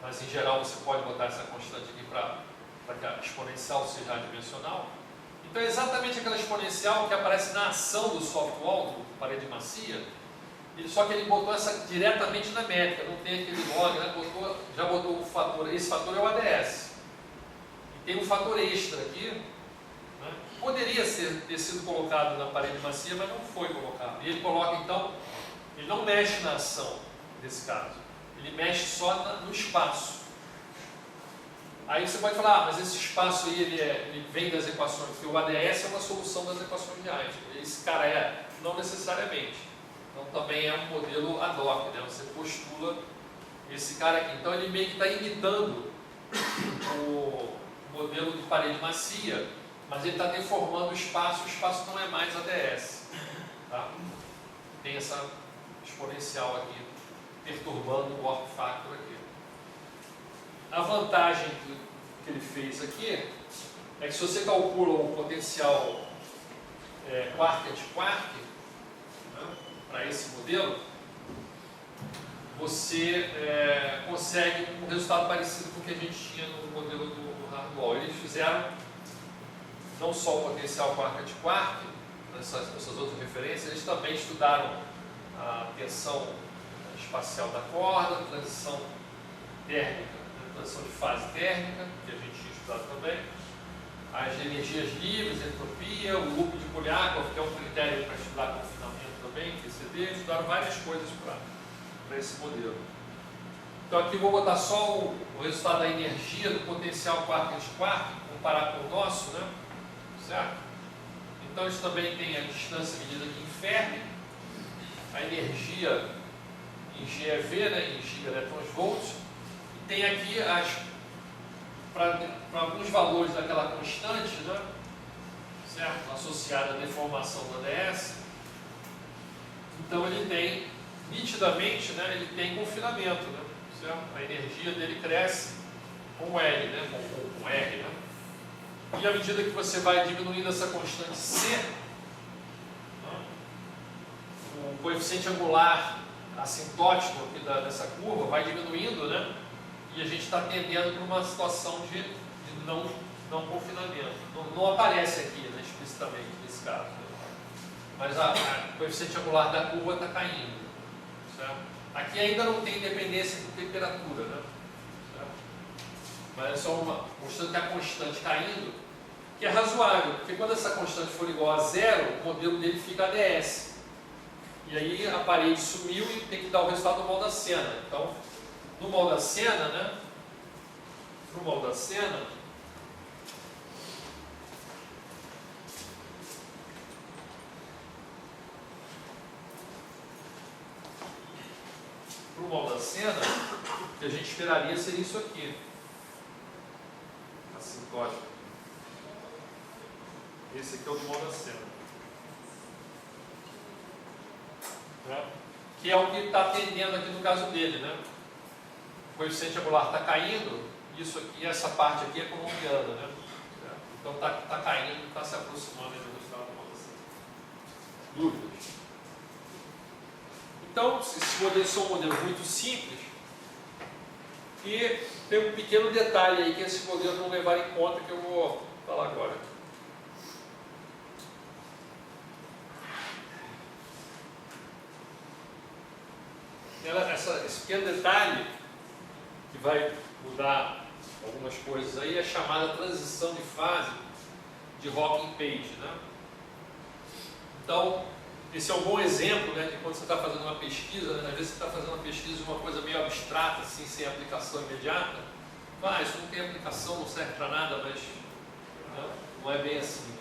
mas em geral você pode botar essa constante aqui para que a exponencial seja adimensional. Então é exatamente aquela exponencial que aparece na ação do soft wall, do parede macia, só que ele botou essa diretamente na métrica, não tem aquele log, né? Já botou o fator, esse fator é o ADS. E tem um fator extra aqui, né? Poderia ter sido colocado na parede macia, mas não foi colocado. E ele coloca então, ele não mexe na ação nesse caso, ele mexe só no espaço. Aí você pode falar, mas esse espaço aí ele vem das equações, porque o ADS é uma solução das equações de Einstein. Esse cara é, não necessariamente. Então também é um modelo ad hoc, né? Você postula esse cara aqui. Então ele meio que está imitando o modelo de parede macia, mas ele está deformando o espaço não é mais ADS. Tá? Tem essa exponencial aqui, perturbando o warp factor aqui. A vantagem que ele fez aqui é que se você calcula o potencial quark-antiquark, né, para esse modelo, você consegue um resultado parecido com o que a gente tinha no modelo do Hardwall. Eles fizeram não só o potencial quark-antiquark, nessas outras referências, eles também estudaram a tensão espacial da corda, transição térmica, transição de fase térmica, que a gente tinha estudado também, as energias livres, entropia, o loop de Polyakov, que é um critério para estudar confinamento também, QCD, estudaram várias coisas para esse modelo. Então aqui eu vou botar só o resultado da energia do potencial quark-antiquark, comparar com o nosso, né? Certo? Então isso também tem a distância medida aqui em Fermi, a energia em GeV, né, em gigaelectrons-volts, e tem aqui para alguns valores daquela constante, né, certo? Associada à deformação do ADS. Então ele tem, nitidamente, né, ele tem confinamento, né, certo? A energia dele cresce com L, né, com R, né? E à medida que você vai diminuindo essa constante C, né, o coeficiente angular assintótico aqui dessa curva vai diminuindo, né? E a gente está tendendo para uma situação de não confinamento. Não aparece aqui, né, explicitamente nesse caso, né? Mas o coeficiente angular da curva está caindo, certo? Aqui ainda não tem dependência de temperatura, né? Certo? Mas é só mostrando que a constante caindo, que é razoável, porque quando essa constante for igual a zero, o modelo dele fica ADS. E aí a parede sumiu e tem que dar o resultado do Maldacena. Então, no Maldacena, né? No Maldacena, o que a gente esperaria seria isso aqui. Assintótico. Esse aqui é o do Maldacena. Né? Que é o que está atendendo aqui no caso dele, né? O coeficiente angular está caindo, isso aqui, essa parte aqui é colombiana, né? Então está caindo, está se aproximando do resultado do Maldacena. Dúvidas? Então, esses modelos são modelos muito simples e tem um pequeno detalhe aí que esses modelos não levaram em conta que eu vou falar agora. Esse pequeno detalhe que vai mudar algumas coisas aí é chamada transição de fase de Hawking-Page, né? Então, esse é um bom exemplo, né, de quando você está fazendo uma pesquisa, né, às vezes você está fazendo uma pesquisa de uma coisa meio abstrata, assim, sem aplicação imediata. Isso não tem aplicação, não serve para nada, mas não é bem assim.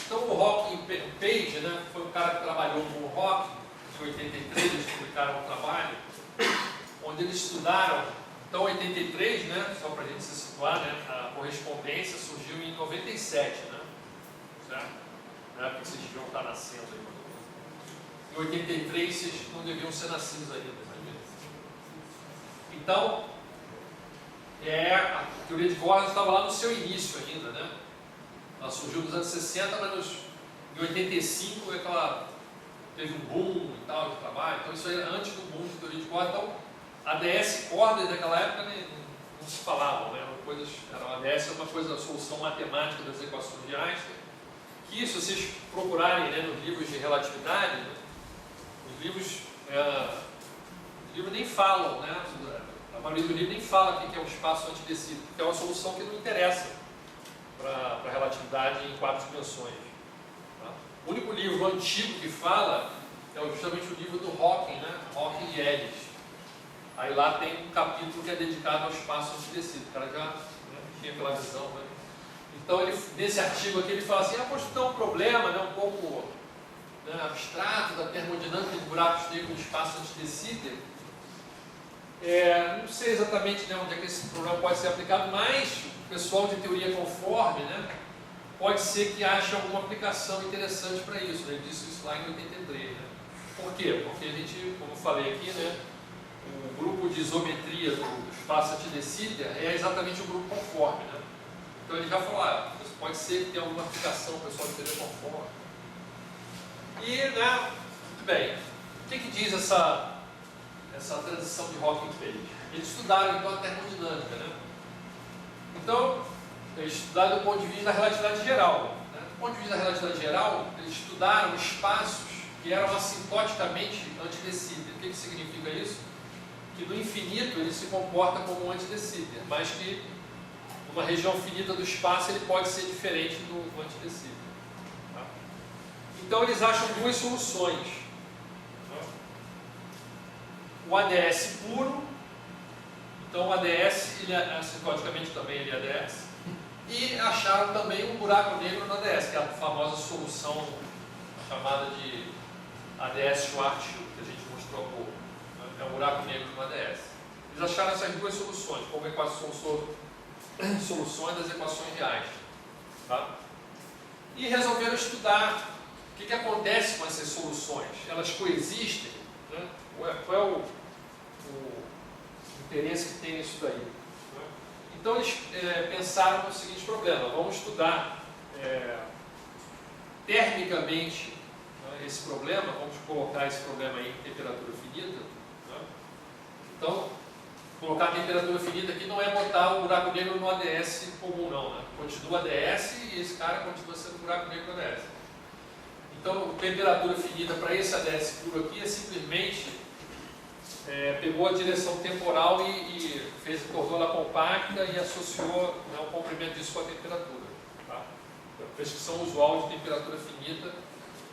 Então o Hawking-Page, né, foi um cara que trabalhou com o Hawking, em 83 eles publicaram um trabalho, onde eles estudaram, então 83, né, só para a gente se situar, né, a correspondência surgiu em 97, né? Certo? Na época que vocês deviam estar nascendo aí. Em 83 vocês não deviam ser nascidos ainda. Então, a teoria de cordas estava lá no seu início ainda, né? Ela surgiu nos anos 60, mas em 85 teve um boom e tal de trabalho. Então isso era antes do boom de teoria de cordas. Então, ADS e cordas naquela época não se falavam, né? A ADS é uma solução matemática das equações de Einstein. Que se vocês procurarem, né, nos livros de relatividade, né, os livros nem falam, né? A maioria do livro nem fala o que é um espaço antidecido, porque é uma solução que não interessa para a relatividade em 4 dimensões. Tá? O único livro antigo que fala é justamente o livro do Hawking, né? Hawking e Ellis. Aí lá tem um capítulo que é dedicado ao espaço antidecido. O cara já, né, tinha aquela visão, né? Então, nesse artigo aqui, ele fala assim, pois tem um problema, né, um pouco, né, abstrato da termodinâmica de buracos negros no espaço antidecido. Não sei exatamente, né, onde é que esse problema pode ser aplicado, mas o pessoal de teoria conforme, né, pode ser que ache alguma aplicação interessante para isso. Né? Ele disse isso lá em 83. Né? Por quê? Porque a gente, como eu falei aqui, né, o grupo de isometria do espaço antidecido é exatamente o grupo conforme. Né? Então ele já falou, pode ser que tenha alguma aplicação, o pessoal de teoria conforme. E, né, muito bem, o que diz essa transição de Hawking fez? Eles estudaram então a termodinâmica, né? Então, eles estudaram do ponto de vista da relatividade geral. Né? Do ponto de vista da relatividade geral, eles estudaram espaços que eram assintoticamente antidecíder. O que significa isso? Que no infinito ele se comporta como um antidecíder, mas que numa região finita do espaço ele pode ser diferente do antidecíder. Tá? Então eles acham 2 soluções. O ADS puro, então o ADS, ele assintoticamente também ele é ADS, e acharam também um buraco negro no ADS, que é a famosa solução chamada de ADS Schwarzschild, que a gente mostrou há pouco. É um buraco negro no ADS. Eles acharam essas 2 soluções, como soluções das equações de Einstein. Tá? E resolveram estudar o que acontece com essas soluções. Elas coexistem? Né? Qual é o interesse que tem nisso daí? Né? Então eles pensaram no seguinte problema: vamos estudar termicamente, né, esse problema, vamos colocar esse problema aí em temperatura finita. Né? Então, colocar a temperatura finita aqui não é botar o buraco negro no ADS comum, não. Né? Continua ADS e esse cara continua sendo buraco negro no ADS. Então, temperatura finita para esse ADS puro aqui é simplesmente pegou a direção temporal e tornou ela compacta e associou, né, o comprimento disso com a temperatura. Tá? A prescrição usual de temperatura finita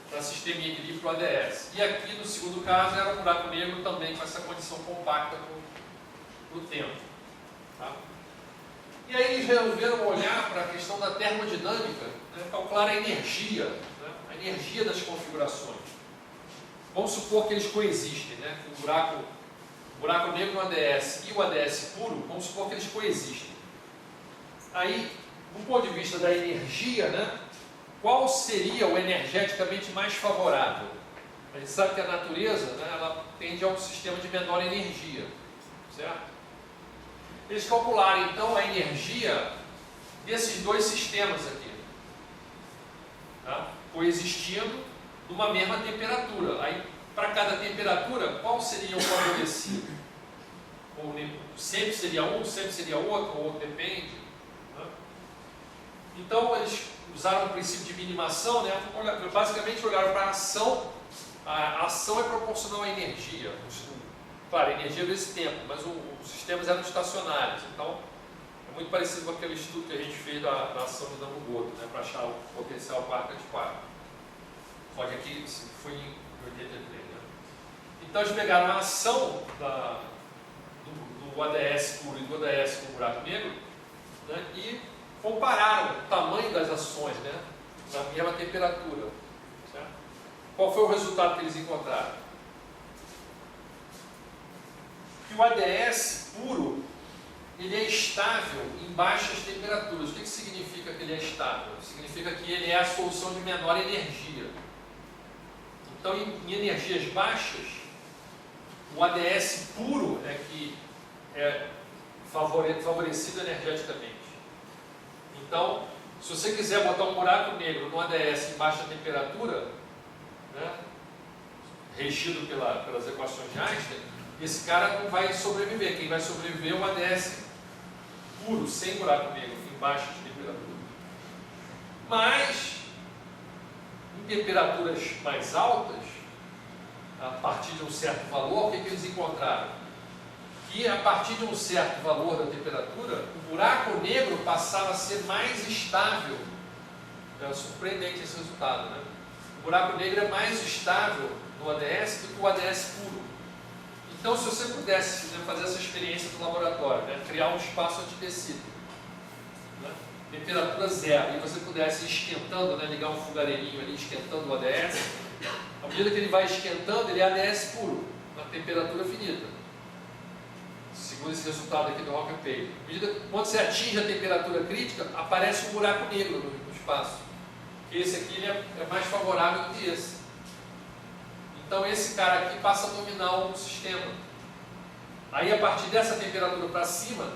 para sistema em equilíbrio para o ADS. E aqui, no segundo caso, era um buraco negro também com essa condição compacta no tempo. Tá? E aí eles resolveram olhar para a questão da termodinâmica, né, calcular a energia, né, a energia das configurações. Vamos supor que eles coexistem, né, o buraco negro no ADS e o ADS puro, vamos supor que eles coexistem. Aí, do ponto de vista da energia, né, qual seria o energeticamente mais favorável? A gente sabe que a natureza, né, ela tende a um sistema de menor energia, certo? Eles calcularam então a energia desses 2 sistemas aqui, tá? Coexistindo numa mesma temperatura. Aí, para cada temperatura, qual seria o favorecido? Ou sempre seria um, sempre seria outro, ou depende. Né? Então, eles usaram o princípio de minimação, né? Basicamente olharam para a ação. A ação é proporcional à energia. Claro, a energia vezes tempo, mas os sistemas eram estacionários. Então, é muito parecido com aquele estudo que a gente fez da ação de Navier, né? Para achar o potencial quarta de quadro. Só que aqui foi em 83. Né? Então, eles pegaram a ação do ADS puro e do ADS com o buraco negro, né? E compararam o tamanho das ações, né, na mesma temperatura. Certo? Qual foi o resultado que eles encontraram? Que o ADS puro ele é estável em baixas temperaturas. O que significa que ele é estável? Significa que ele é a solução de menor energia. Então, em energias baixas, o ADS puro é que é favorecido energeticamente. Então, se você quiser botar um buraco negro no ADS em baixa temperatura, né, regido pelas equações de Einstein, esse cara não vai sobreviver. Quem vai sobreviver é o ADS puro, sem buraco negro, em baixa temperatura. Mas, em temperaturas mais altas, a partir de um certo valor, o que eles encontraram? Que a partir de um certo valor da temperatura, o buraco negro passava a ser mais estável. É surpreendente esse resultado, né? O buraco negro é mais estável no ADS do que o ADS puro. Então, se você pudesse fazer essa experiência no laboratório, né, criar um espaço antidecíclico, né, temperatura zero, e você pudesse ir esquentando, né, ligar um fogareirinho ali, esquentando o ADS, à medida que ele vai esquentando, ele é ADS puro, na temperatura finita. Segundo esse resultado aqui do Hawking Page. Quando você atinge a temperatura crítica, aparece um buraco negro no espaço. Esse aqui ele é mais favorável do que esse. Então esse cara aqui passa a dominar o sistema. Aí a partir dessa temperatura para cima,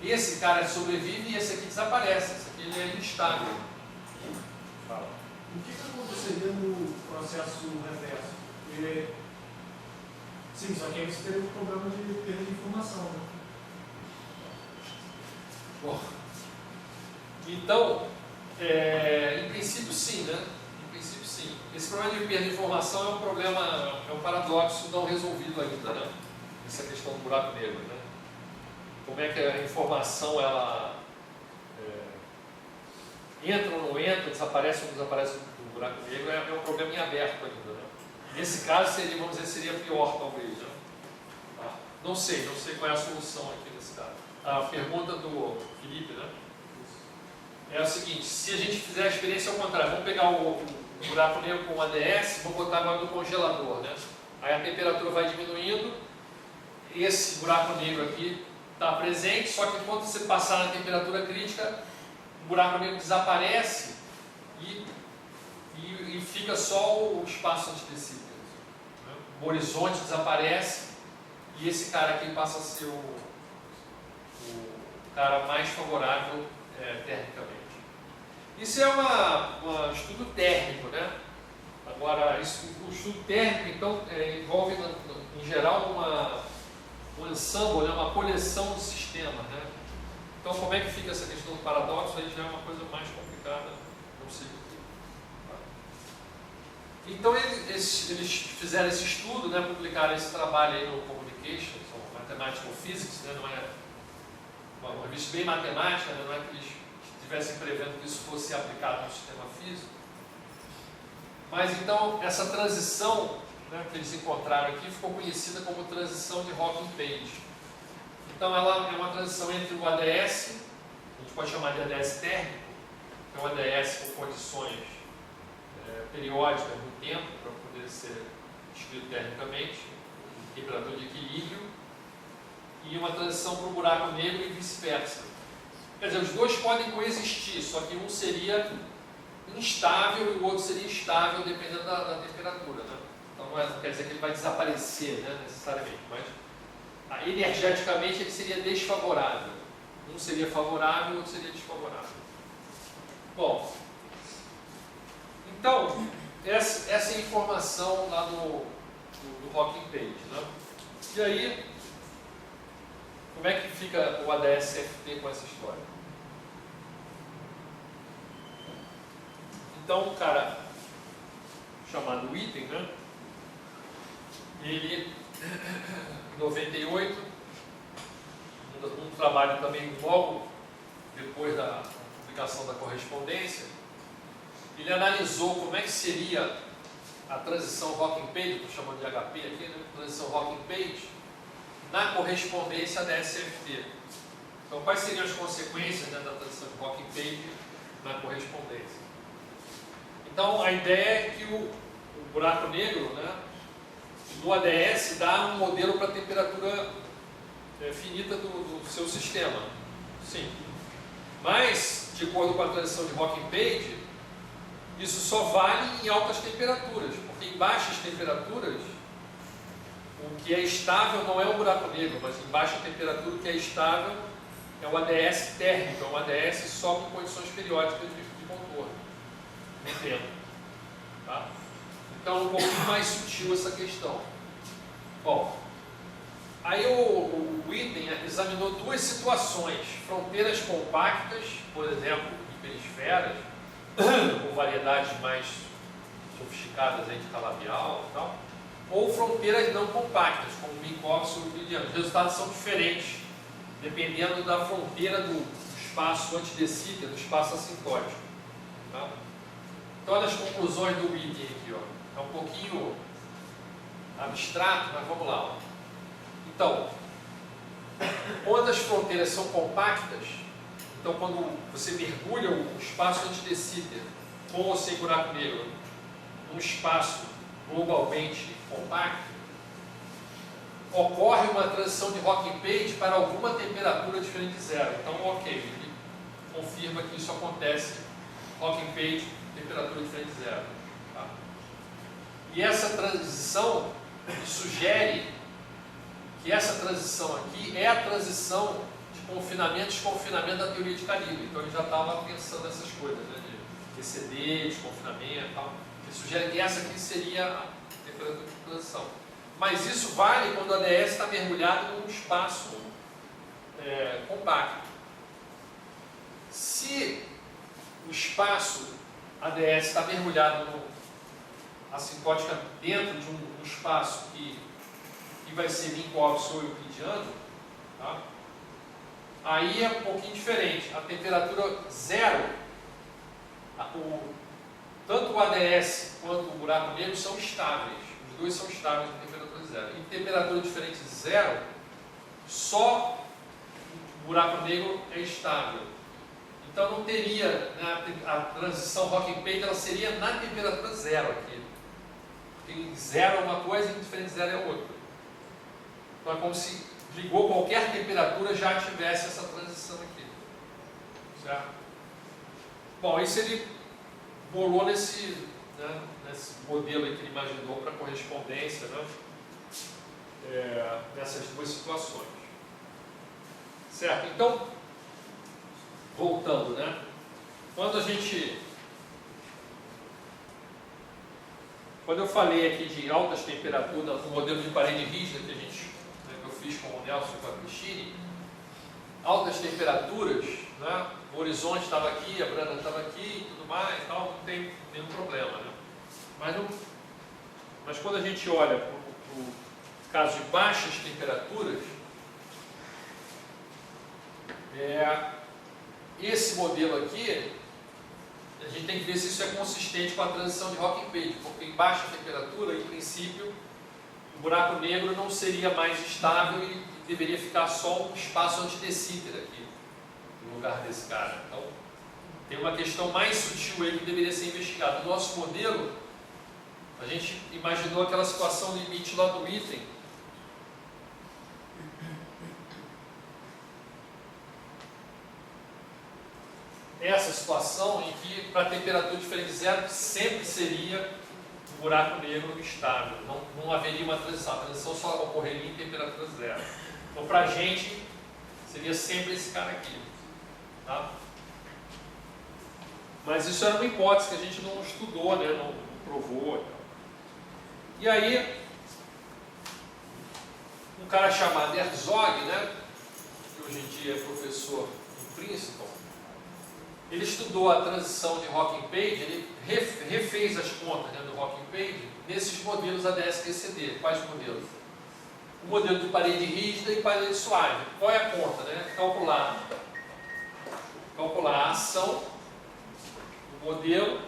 esse cara sobrevive e esse aqui desaparece. Esse aqui ele é instável. Fala. O que aconteceria no processo reverso? Porque, sim, só que aí você teria um problema de perda de informação, né? Bom, então, em princípio sim, né? Em princípio sim. Esse problema de perda de informação é um problema, é um paradoxo não resolvido ainda, né? Essa questão do buraco negro, né? Como é que a informação, ela entra ou não entra, desaparece ou não desaparece do buraco negro, é um problema em aberto ainda, né? Nesse caso, seria, vamos dizer, seria pior, talvez, né? Não sei qual é a solução aqui nesse caso. A pergunta do Felipe, né? É o seguinte: se a gente fizer a experiência ao contrário, vamos pegar o buraco negro com o ADS, vamos botar agora no congelador, né? Aí a temperatura vai diminuindo, esse buraco negro aqui está presente, só que quando você passar na temperatura crítica, o buraco negro desaparece e fica só o espaço antidecíclico. Né? O horizonte desaparece e esse cara aqui passa a ser o cara mais favorável termicamente. Isso é um estudo térmico, né? Agora, o estudo térmico, então, envolve, em geral, um ensemble, né? Uma coleção de sistemas, né? Então, como é que fica essa questão do paradoxo? Aí já é uma coisa mais complicada, não sei o que. Então, eles fizeram esse estudo, né? Publicaram esse trabalho aí no Communications, ou Mathematical Physics, né? Não é uma revista bem matemática, né? Não é que eles estivessem prevendo que isso fosse aplicado no sistema físico. Mas então, essa transição, né, que eles encontraram aqui ficou conhecida como transição de Hawking Page. Então, ela é uma transição entre o ADS, a gente pode chamar de ADS térmico, que é um ADS com condições periódicas no tempo, para poder ser escrito termicamente, temperatura de equilíbrio, e uma transição para o buraco negro e vice-versa. Quer dizer, os dois podem coexistir, só que um seria instável e o outro seria estável dependendo da temperatura, né? Então não quer dizer que ele vai desaparecer, né, necessariamente, mas energeticamente ele seria desfavorável. Um seria favorável e o outro seria desfavorável. Bom, então essa é a informação lá do Hawking Page, né? E aí, como é que fica o ADS-CFT com essa história? Então, um cara chamado Witten, né? Ele, em 98, um trabalho também logo depois da publicação da correspondência, ele analisou como é que seria a transição Hawking Page, estou chamando de HP aqui, né? Transição Hawking Page, na correspondência da SFT. Então, quais seriam as consequências, né, da transição de Hawking Page na correspondência? Então, a ideia é que o buraco negro, né, no ADS dá um modelo para temperatura finita do seu sistema. Sim. Mas, de acordo com a transição de Hawking-Page, isso só vale em altas temperaturas, porque em baixas temperaturas, o que é estável não é um buraco negro, mas em baixa temperatura o que é estável é o ADS térmico, é um ADS só com condições periódicas de contorno, no tempo. Tá? Então é um pouquinho mais sutil essa questão. Bom, aí o item examinou duas situações: fronteiras compactas, por exemplo, hiperesferas, com variedades mais sofisticadas aí de calabial e tal, ou fronteiras não compactas, como Minkowski ou Euclidiano. Os resultados são diferentes, dependendo da fronteira do espaço antidecíter, do espaço assintótico. Tá? Então, olha as conclusões do item aqui. Ó. É um pouquinho abstrato, mas vamos lá. Ó. Então, quando as fronteiras são compactas, então quando você mergulha o espaço antidecíter com ou sem buraco negro num espaço globalmente compacto, ocorre uma transição de Hawking-Page para alguma temperatura diferente de zero. Então, ok, ele confirma que isso acontece, Hawking-Page, temperatura diferente de zero. Tá? E essa transição sugere que essa transição aqui é a transição de confinamento e desconfinamento da teoria de calibre. Então ele já estava pensando nessas coisas, né, de exceder, desconfinamento e tal. Ele sugere que essa aqui seria a temperatura de transição. Mas isso vale quando a ADS está mergulhado num espaço compacto. Se o espaço ADS está mergulhado assintótica dentro de um espaço que vai ser Minkowski ou Euclidiano, tá? Aí é um pouquinho diferente. A temperatura zero, tanto o ADS quanto o buraco negro são estáveis. Os dois são estáveis em temperatura zero. Em temperatura diferente de zero, só o buraco negro é estável. Então não teria, né, a transição Hawking-Page, ela seria na temperatura zero aqui. Porque em zero é uma coisa e em diferente de zero é outra. Então é como se ligou qualquer temperatura já tivesse essa transição aqui. Certo? Bom, isso ele bolou nesse modelo aí que ele imaginou para correspondência, né? Nessas duas situações. Certo? Então, voltando, né? Quando eu falei aqui de altas temperaturas, no modelo de parede rígida que eu fiz com o Nelson e com a Cristine, altas temperaturas, né? O horizonte estava aqui, a Brana estava aqui e tudo mais, e tal, não tem nenhum problema, né? Mas quando a gente olha para o caso de baixas temperaturas, esse modelo aqui, a gente tem que ver se isso é consistente com a transição de Hawking-Page, porque em baixa temperatura, em princípio, o buraco negro não seria mais estável e deveria ficar só um espaço antidecíter aqui, no lugar desse cara. Então, tem uma questão mais sutil aí que deveria ser investigada. No nosso modelo, a gente imaginou aquela situação limite lá do item. Essa situação em que, para temperatura diferente de zero, sempre seria um buraco negro estável. Não haveria uma transição. A transição só ocorreria em temperatura zero. Então, para a gente, seria sempre esse cara aqui. Tá? Mas isso era uma hipótese que a gente não estudou, né? Não provou. E aí, um cara chamado Herzog, né? Que hoje em dia é professor em Princeton, ele estudou a transição de Hawking-Page, ele refez as contas, né, do Hawking-Page nesses modelos ADS-QCD. Quais modelos? O modelo de parede rígida e parede suave. Qual é a conta? Né? Calcular a ação do modelo,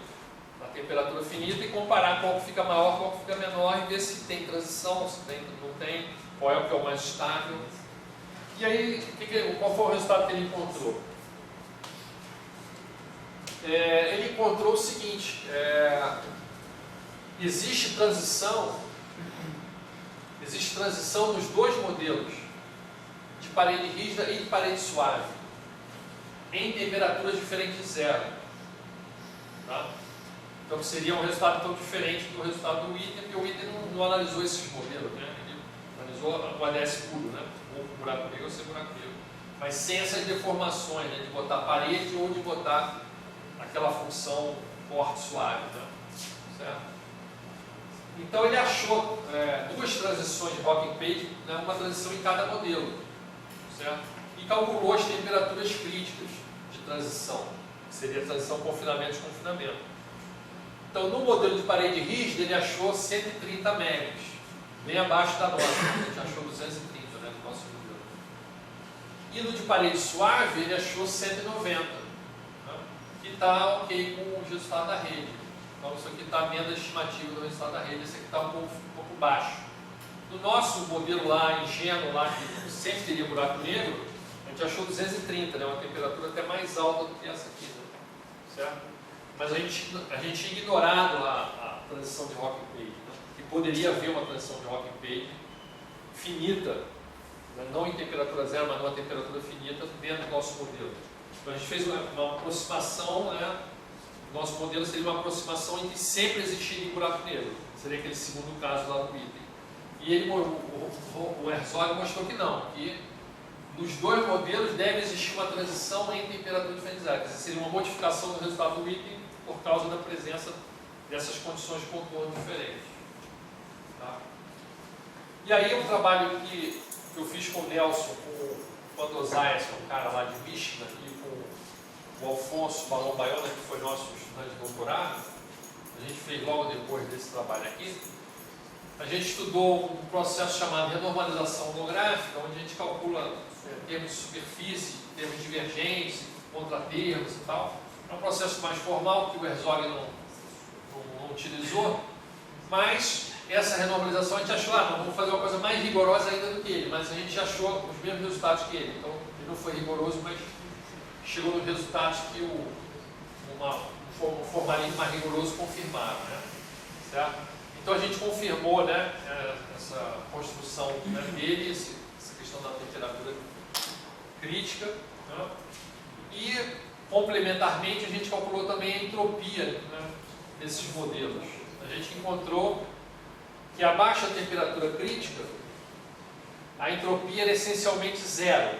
a temperatura finita, e comparar qual que fica maior, qual que fica menor, e ver se tem transição, se tem, não tem, qual é o que é o mais estável. E aí, qual foi o resultado que ele encontrou? Ele encontrou o seguinte: existe transição nos dois modelos de de parede rígida e de parede suave, em temperaturas diferentes de zero. Tá? Então seria um resultado tão diferente do resultado do item, porque o item não analisou esses modelos, né? Ele analisou o ADS puro, né? Ou buraco negro ou sem buraco negro, mas sem essas deformações, né? De botar parede ou de botar aquela função forte suave, né? Certo? Então ele achou duas transições de Hawking Page, né? Uma transição em cada modelo, certo? E calculou as temperaturas críticas de transição, que seria a transição confinamento-desconfinamento. Então, no modelo de parede rígida, ele achou 130 megas, bem abaixo da nossa, a gente achou 230, né, no nosso modelo. E no de parede suave, ele achou 190, né, que está ok com o resultado da rede. Então, isso aqui está dentro da estimativa do resultado da rede, esse aqui está um pouco baixo. No nosso modelo lá, ingênuo, lá, que sempre teria buraco negro, a gente achou 230, né, uma temperatura até mais alta do que essa aqui, né, certo? Mas a gente tinha ignorado a transição de Hawking Page, né? E poderia haver uma transição de Hawking Page finita, né? Não em temperatura zero, mas numa temperatura finita dentro do nosso modelo. Então a gente fez uma aproximação, né? O nosso modelo seria uma aproximação em que sempre existiria buraco negro, seria aquele segundo caso lá do item. E ele, o Herzog mostrou que não, que nos dois modelos deve existir uma transição em temperatura diferente. Quer dizer, seria uma modificação do resultado do item por causa da presença dessas condições de contorno diferentes. Tá? E aí um trabalho que eu fiz com o Nelson, com o Andozaias, que é um cara lá de Michigan, e com o Alfonso Balão Baiona, que foi nosso estudante de doutorado, a gente fez logo depois desse trabalho aqui. A gente estudou um processo chamado renormalização holográfica, onde a gente calcula termos de superfície, termos de divergência, contratermos e tal. É um processo mais formal que o Herzog não utilizou, mas essa renormalização a gente achou, vamos fazer uma coisa mais rigorosa ainda do que ele, mas a gente achou os mesmos resultados que ele. Então ele não foi rigoroso, mas chegou nos resultados que um formalismo mais rigoroso confirmaram, né? Certo? Então a gente confirmou, né, essa construção, né, dele, essa questão da temperatura crítica, né? E complementarmente a gente calculou também a entropia, né, desses modelos. A gente encontrou que abaixo da temperatura crítica a entropia era essencialmente zero,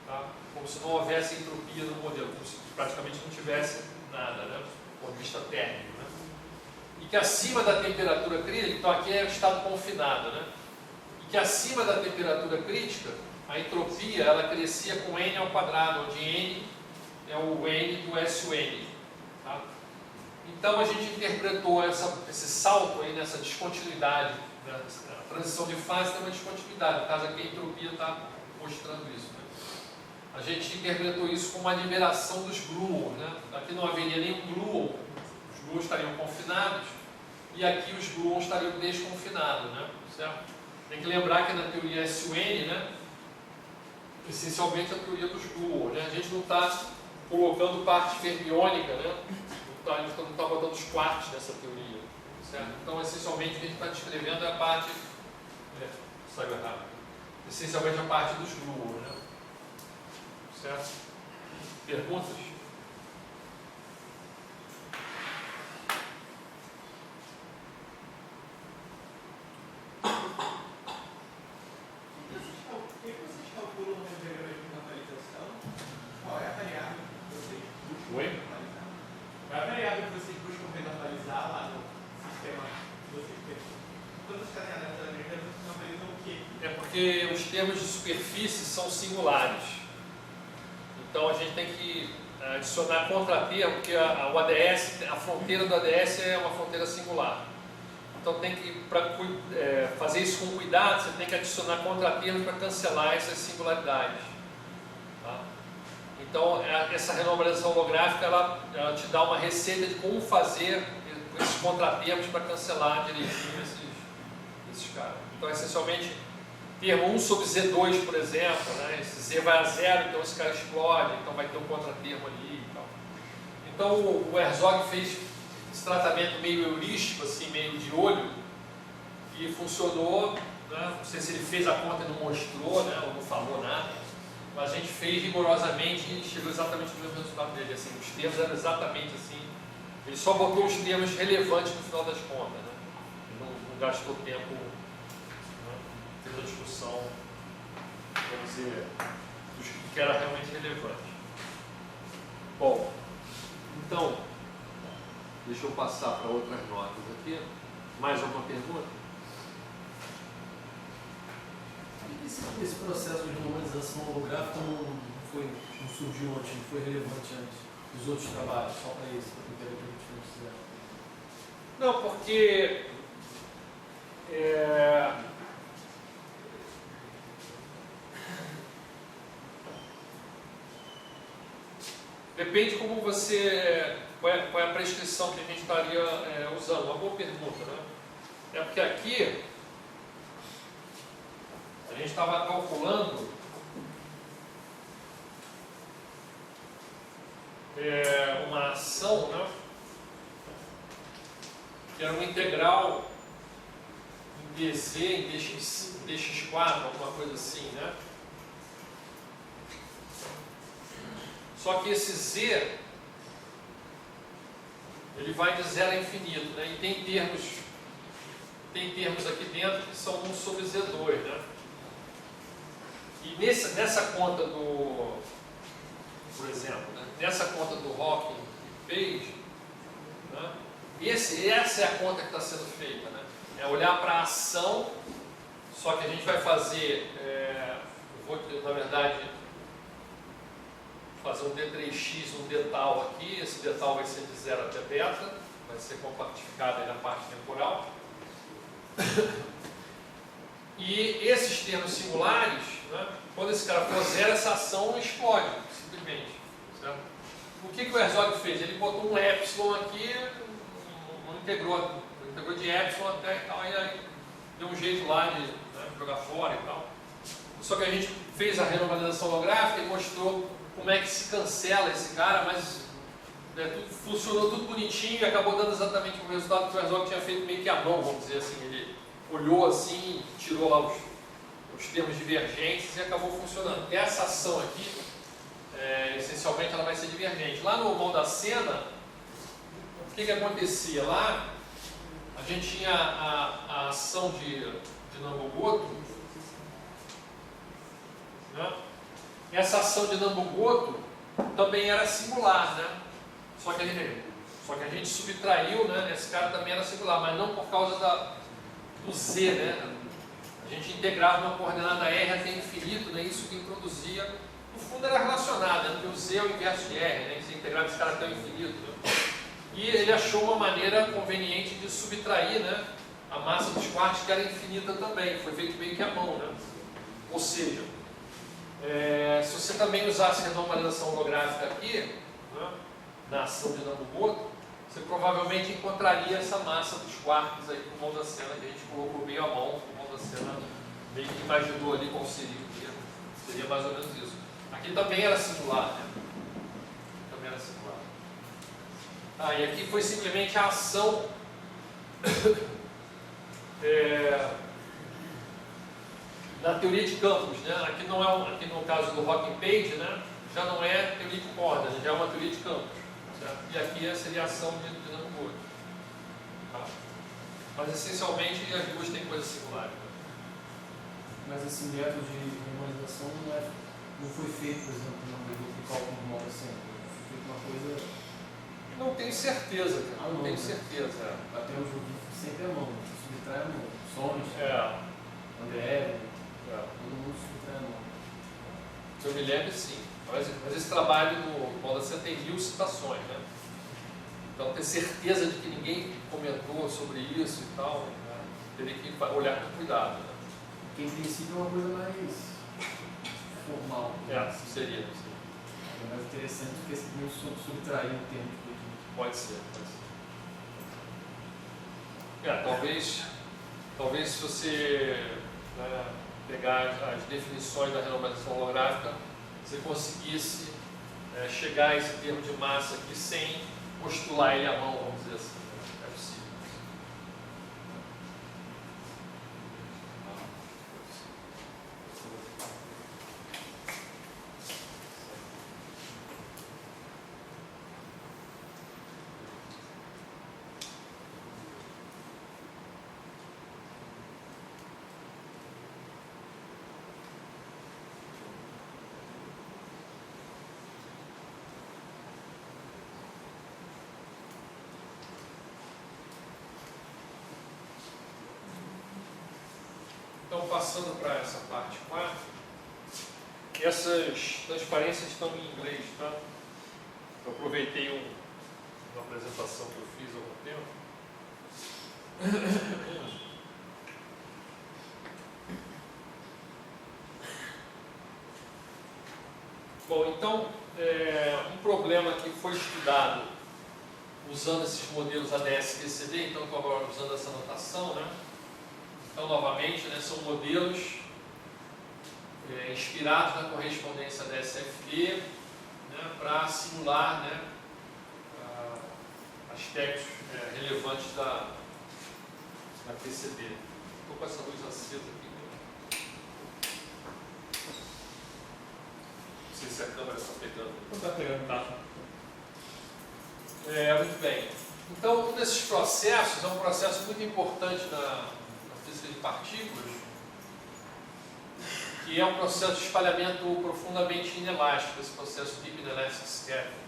tá? Como se não houvesse entropia no modelo, como se praticamente não tivesse nada, né, do ponto de vista térmico, né? E que acima da temperatura crítica, então aqui é o estado confinado, né? E que acima da temperatura crítica a entropia ela crescia com n ao quadrado, onde n é o n do SUN. Tá? Então a gente interpretou esse salto aí nessa descontinuidade, né? A transição de fase tem uma descontinuidade, no caso aqui a entropia está mostrando isso, né? A gente interpretou isso como uma liberação dos gluons, né? Aqui não haveria nenhum gluon, os gluons estariam confinados, e aqui os gluons estariam desconfinados, né? Certo? Tem que lembrar que na teoria SUN, né, essencialmente a teoria dos gluons, né? A gente não está colocando parte fermiônica, né? A gente não está botando os quartos nessa teoria, certo? Então, essencialmente, o que a gente está descrevendo é a parte, saiu errado, essencialmente a parte dos gluons, né? Certo? Perguntas? O que vocês calculam no diagrama de normalização? Qual é a variável que vocês buscam normalizar? Qual é a variável que vocês buscam renormalizar lá no sistema que vocês têm? Quando vocês fazem a data da diagrama, vocês normalizam o quê? É porque os termos de superfície são singulares. Então a gente tem que adicionar contratermo, porque o ADS, a fronteira do ADS é uma fronteira singular. Então tem que, para fazer isso com cuidado, você tem que adicionar contratermos para cancelar essas singularidades. Tá? Então essa renormalização holográfica ela te dá uma receita de como fazer esses contratermos para cancelar direitinho esses caras. Então essencialmente termo 1 sobre Z2, por exemplo, né? Esse Z vai a zero, então esse cara explode, então vai ter um contratermo ali e tal. Então o Herzog fez esse tratamento meio heurístico, assim, meio de olho, e funcionou, né? Não sei se ele fez a conta e não mostrou, né? Ou não falou nada, Mas a gente fez rigorosamente e chegou exatamente no mesmo resultado dele. Assim, os termos eram exatamente assim. Ele só botou os termos relevantes no final das contas, né? Não gastou tempo, né? Fez a discussão, vamos dizer, dos que era realmente relevante. Bom, então, deixa eu passar para outras notas aqui. Mais alguma pergunta? Esse processo de normalização holográfica não surgiu antes, não foi relevante antes dos outros trabalhos, só para esse, para o que a gente fizeram? Não, porque depende como você, qual é a prescrição que a gente estaria usando. Uma boa pergunta, né? É porque aqui a gente estava calculando uma ação, né? Que era uma integral em dz, em dx4, alguma coisa assim, né? Só que esse z, ele vai de 0 a infinito, né? E tem termos aqui dentro que são 1 sobre z2, né? E nessa conta do, por exemplo, né? Nessa conta do Hawking e Page, né? Essa é a conta que está sendo feita, né? É olhar para a ação, só que a gente vai fazer, na verdade, fazer um D3x, um D tal aqui. Esse D tal vai ser de 0 até beta, vai ser compactificado aí na parte temporal. E esses termos singulares, né, quando esse cara for 0, essa ação explode, simplesmente. Certo? O que o Herzog fez? Ele botou um epsilon aqui, não integrou de epsilon até e tal, e aí deu um jeito lá de, né, jogar fora e tal. Só que a gente fez a renormalização holográfica e mostrou como é que se cancela esse cara, mas funcionou tudo bonitinho e acabou dando exatamente o resultado que o Herzog tinha feito meio que à mão, vamos dizer assim. Ele olhou assim, tirou lá os termos divergentes e acabou funcionando. Essa ação aqui, essencialmente, ela vai ser divergente. Lá no Maldacena, o que acontecia? Lá, a gente tinha a ação de Nambu-Goto, né? Essa ação de Nambu-Goto também era singular, né? Só que a gente subtraiu, né? Esse cara também era singular, mas não por causa do Z, né? A gente integrava uma coordenada R até infinito, né? Isso que introduzia, no fundo era relacionado, né? Porque o Z é o inverso de R, né? Você integrava esse cara até o infinito, né? E ele achou uma maneira conveniente de subtrair, né, a massa dos quartos, que era infinita também. Foi feito meio que à mão, né? Ou seja, se você também usasse a normalização holográfica aqui, né, na ação de Nambu-Goto, você provavelmente encontraria essa massa dos quartos aí com o Maldacena, que a gente colocou meio à mão. O Maldacena meio que imaginou ali qual seria o termo. Seria mais ou menos isso. Aqui também era singular, né? Também era singular. E aqui foi simplesmente a ação na teoria de campos, né? Aqui no caso do Hawking Page, né? Já não é teoria de cordas, já é uma teoria de campos, certo? E aqui seria a ação de Nambu-Goto, tá? Mas essencialmente as duas têm coisas singulares, né? Mas esse método de normalização não foi feito, por exemplo, no cálculo do Maldacena. Foi feito uma coisa. Não tenho certeza, cara. Não tenho certeza. Até o jogo sempre é a mão, subtrai a mão. Sonic, André, todo mundo subtrai a mão. Que eu me lembro, sim. Mas esse trabalho do Maldacena tem 1000 citações, né? Então ter certeza de que ninguém comentou sobre isso e tal, né? Teria que olhar com cuidado, né? Porque em princípio é uma coisa mais formal. Seria. É mais interessante do que esse não subtrair um termo de coisa. Pode ser. Talvez se você, né, pegar as definições da renormalização holográfica, você conseguisse chegar a esse termo de massa aqui sem postular ele à mão, vamos dizer assim. É possível. Então, passando para essa parte 4, essas transparências estão em inglês, tá? Eu aproveitei uma apresentação que eu fiz há algum tempo. Bom, então, um problema que foi estudado usando esses modelos ADS-QCD, então estou agora usando essa notação, né? Então, novamente, né, são modelos inspirados na correspondência ADS-FD, né, para simular, né, aspectos relevantes da QCD. Estou com essa luz acesa aqui. Não sei se a câmera está pegando. Não está pegando. Tá. Muito bem. Então, um desses processos é um processo muito importante na física de partículas, que é um processo de espalhamento profundamente inelástico, esse processo Deep Inelastic Scattering.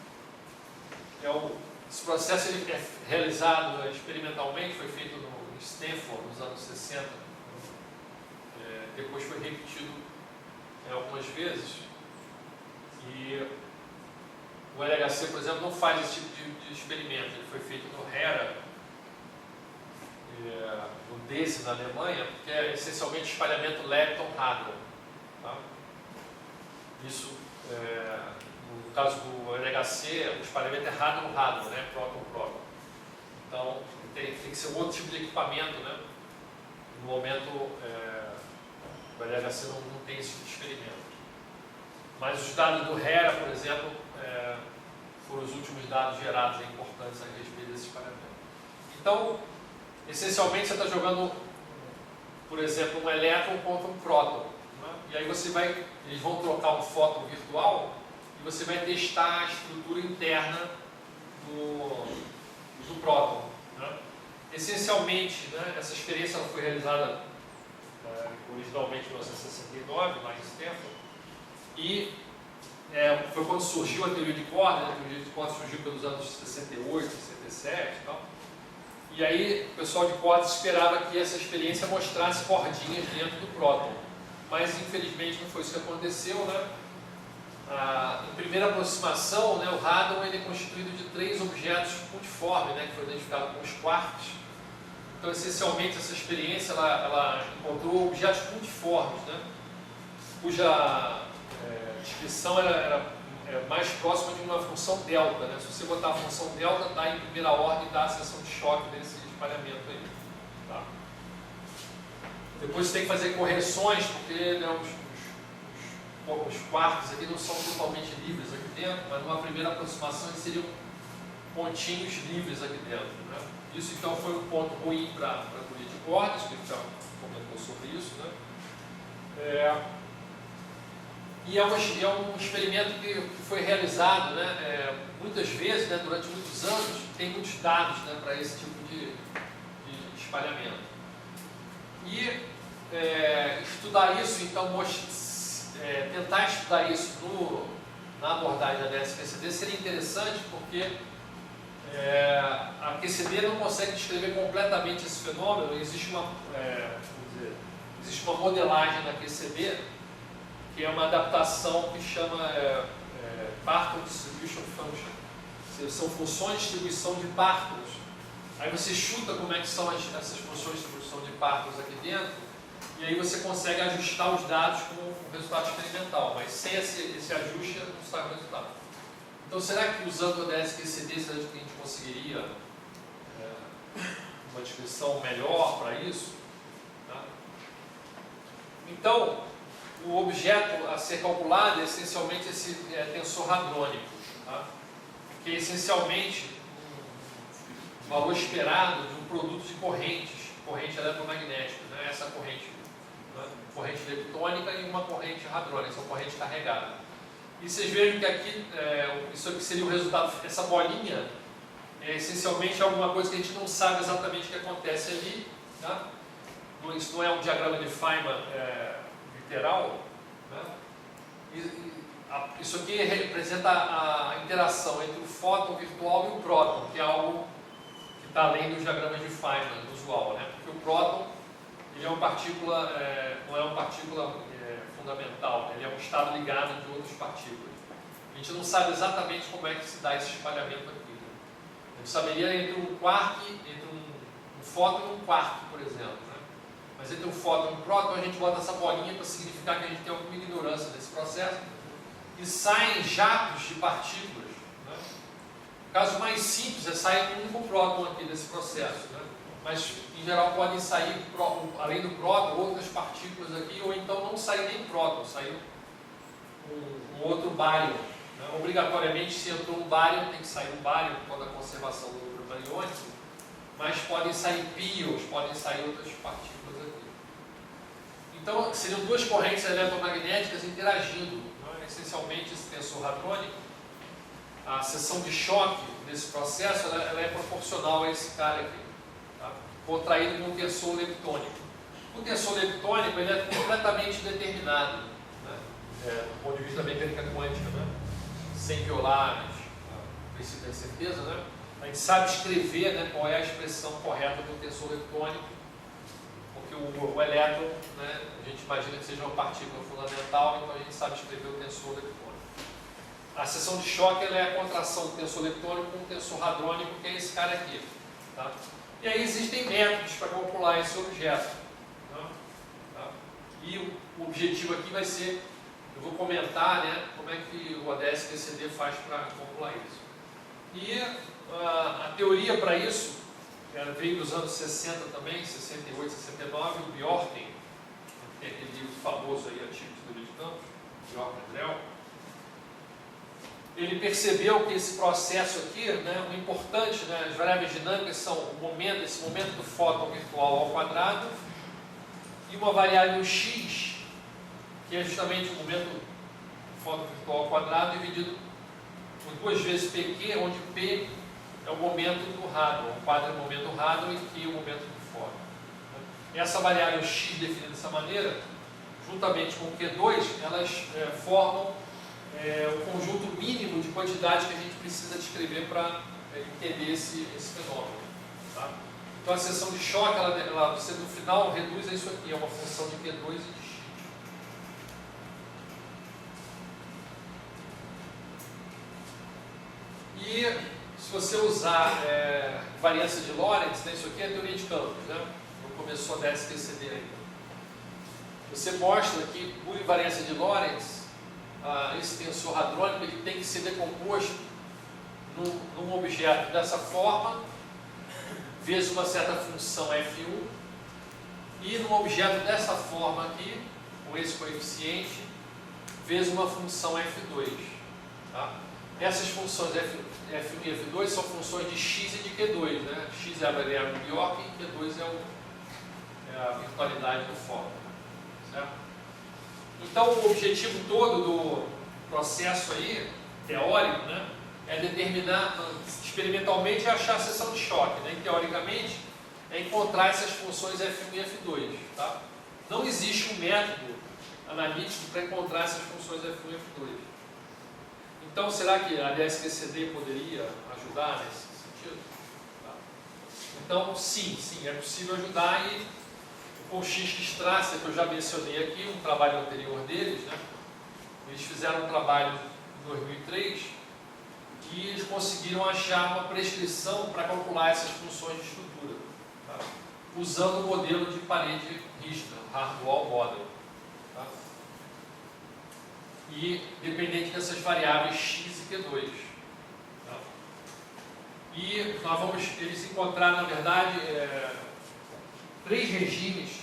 Esse processo ele é realizado experimentalmente, foi feito no Stanford nos anos 60, depois foi repetido algumas vezes. E o LHC, por exemplo, não faz esse tipo de experimento. Ele foi feito no Hera, no DESE, na Alemanha, que é essencialmente espalhamento Lepton-Hadron. Tá? Isso, no caso do LHC, o espalhamento é Hadron-Hadron, né? Próton-Próton. Então, tem que ser um outro tipo de equipamento, né? No momento, o LHC não tem esse tipo de experimento. Mas os dados do Hera, por exemplo, foram os últimos dados gerados importantes a respeito desse espalhamento. Então, essencialmente, você está jogando, por exemplo, um elétron contra um próton. Né? E aí eles vão trocar um fóton virtual e você vai testar a estrutura interna do próton. Né? Essencialmente, né, essa experiência ela foi realizada originalmente em 1969, lá em Stanford, e foi quando surgiu a teoria de cordas. A teoria de cordas surgiu pelos anos 68, 67 e tal. E aí o pessoal de cordas esperava que essa experiência mostrasse cordinhas dentro do próton. Mas infelizmente não foi isso que aconteceu, né? Em primeira aproximação, né, o Hadron ele é constituído de 3 objetos multiformes, né, que foi identificado como os quarks. Então, essencialmente, essa experiência ela encontrou objetos multiformes, né, cuja descrição era mais próxima de uma função delta. Né? Se você botar a função delta, dá em primeira ordem, dá a seção de choque desse espalhamento aí. Tá? Depois você tem que fazer correções, porque né, os quarks aqui não são totalmente livres aqui dentro, mas numa primeira aproximação eles seriam pontinhos livres aqui dentro. Né? Isso então foi um ponto ruim para a teoria de cordas, que a gente já comentou sobre isso. Né? E é um experimento que foi realizado, né, muitas vezes, né, durante muitos anos, tem muitos dados, né, para esse tipo de espalhamento. E estudar isso, então, tentar estudar isso na abordagem da ADS-QCD seria interessante, porque a QCD não consegue descrever completamente esse fenômeno. Existe uma modelagem na QCD, que é uma adaptação que chama Parton Distribution Function. São funções de distribuição de Partos. Aí você chuta como é que são essas funções de distribuição de Partos aqui dentro, e aí você consegue ajustar os dados com o resultado experimental, mas sem esse ajuste não sai o resultado. Então, será que usando o ADS-QCD, será que a gente conseguiria uma descrição melhor para isso? Tá? Então, o objeto a ser calculado é essencialmente esse tensor hadrônico, tá? Que é essencialmente um valor esperado de um produto de corrente eletromagnética, né? Essa corrente, né? Corrente leptônica e uma corrente hadrônica, são correntes carregadas. E vocês vejam que aqui, isso aqui seria o resultado, essa bolinha é essencialmente alguma coisa que a gente não sabe exatamente o que acontece ali, tá? Isso não é um diagrama de Feynman literal, né? Isso aqui representa a interação entre o fóton virtual e o próton, que é algo que está além dos diagramas de Feynman usual, né? Porque o próton ele é uma partícula, não é uma partícula fundamental, ele é um estado ligado de outras partículas. A gente não sabe exatamente como é que se dá esse espalhamento aqui. Né? A gente saberia entre um quark, entre um fóton e um quark, por exemplo. Né? Mas entre um fóton e um próton, a gente bota essa bolinha para significar que a gente tem alguma ignorância desse processo. E saem jatos de partículas. Né? O caso mais simples é sair um único próton aqui desse processo. Né? Mas, em geral, podem sair, além do próton, outras partículas aqui, ou então não sair nem próton, sair um outro bário. Né? Obrigatoriamente, se entrou um bário, tem que sair um bário por causa da conservação do núcleo bariônico, mas podem sair píons, podem sair outras partículas aqui. Então, seriam duas correntes eletromagnéticas interagindo. Né? Essencialmente, esse tensor hadrônico, a seção de choque desse processo, ela é proporcional a esse cara aqui. Contraído com o tensor leptônico. O tensor leptônico ele é completamente determinado, né? Do ponto de vista da mecânica quântica, né? Sem violar o princípio da certeza. Né? A gente sabe escrever, né, qual é a expressão correta do tensor leptônico, porque o elétron, né, a gente imagina que seja uma partícula fundamental, então a gente sabe escrever o tensor leptônico. A seção de choque ela é a contração do tensor leptônico com o tensor hadrônico, que é esse cara aqui. Tá? E aí existem métodos para calcular esse objeto. Né? Tá? E o objetivo aqui vai ser, eu vou comentar, né, como é que o ADS-TCD faz para calcular isso. E a teoria para isso veio dos anos 60 também, 68, 69, o Bjorken, tem aquele livro famoso aí, Artigos de Teoria de Campos, Bjorken Drell. Ele percebeu que esse processo aqui, né, o importante, né, as variáveis dinâmicas são esse momento do fóton virtual ao quadrado e uma variável x, que é justamente o momento do fóton virtual ao quadrado dividido por 2 vezes pq, onde p é o momento do hadron, o quadro é o momento do hadron e q é o momento do fóton. Essa variável x definida dessa maneira, juntamente com o q2, elas formam o conjunto mínimo de quantidade que a gente precisa descrever para entender esse fenômeno. Tá? Então a seção de choque, você no final reduz a isso aqui, é uma função de Q2 e de x. E se você usar variância de Lorentz, né, isso aqui é teoria de campos, né? Não começou a ADS-TCD ainda. Você mostra que por invariância de Lorentz, esse tensor hadrônico ele tem que ser decomposto num objeto dessa forma, vezes uma certa função F1, e num objeto dessa forma aqui, com esse coeficiente, vezes uma função F2. Tá? Essas funções F1 e F2 são funções de x e de Q2. Né? X é a variável de Bjorken e Q2 é a virtualidade do fóton. Certo? Então, o objetivo todo do processo aí, teórico, né, é determinar, experimentalmente, achar a seção de choque. Né, e, teoricamente, é encontrar essas funções F1 e F2. Tá? Não existe um método analítico para encontrar essas funções F1 e F2. Então, será que a ADS-TCD poderia ajudar nesse sentido? Tá? Então, sim, é possível ajudar e com o X-Strasser, que eu já mencionei aqui, um trabalho anterior deles, né? Eles fizeram um trabalho em 2003 e eles conseguiram achar uma prescrição para calcular essas funções de estrutura, tá? Usando o modelo de parede rígida, o Hard-Wall Model. Tá? E dependente dessas variáveis x e q2. Tá? E eles encontraram, na verdade, 3 regimes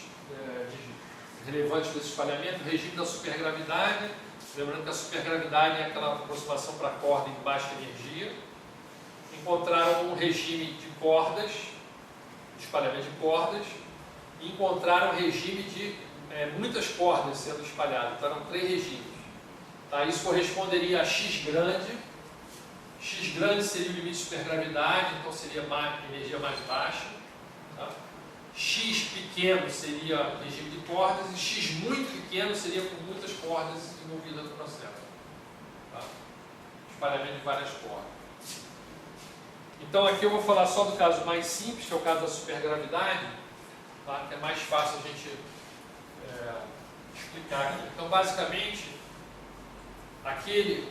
relevantes desse espalhamento. O regime da supergravidade, lembrando que a supergravidade é aquela aproximação para a corda em baixa energia. Encontraram um regime de cordas, de espalhamento de cordas, e encontraram um regime de muitas cordas sendo espalhadas. Então eram 3 regimes. Tá? Isso corresponderia a x grande. X grande seria o limite de supergravidade, então seria energia mais baixa. Tá? X pequeno seria regime de cordas e x muito pequeno seria com muitas cordas envolvidas no processo. Tá? Espalhamento de várias cordas. Então aqui eu vou falar só do caso mais simples, que é o caso da supergravidade. tá? Que é mais fácil a gente explicar aqui. Então, basicamente, aquele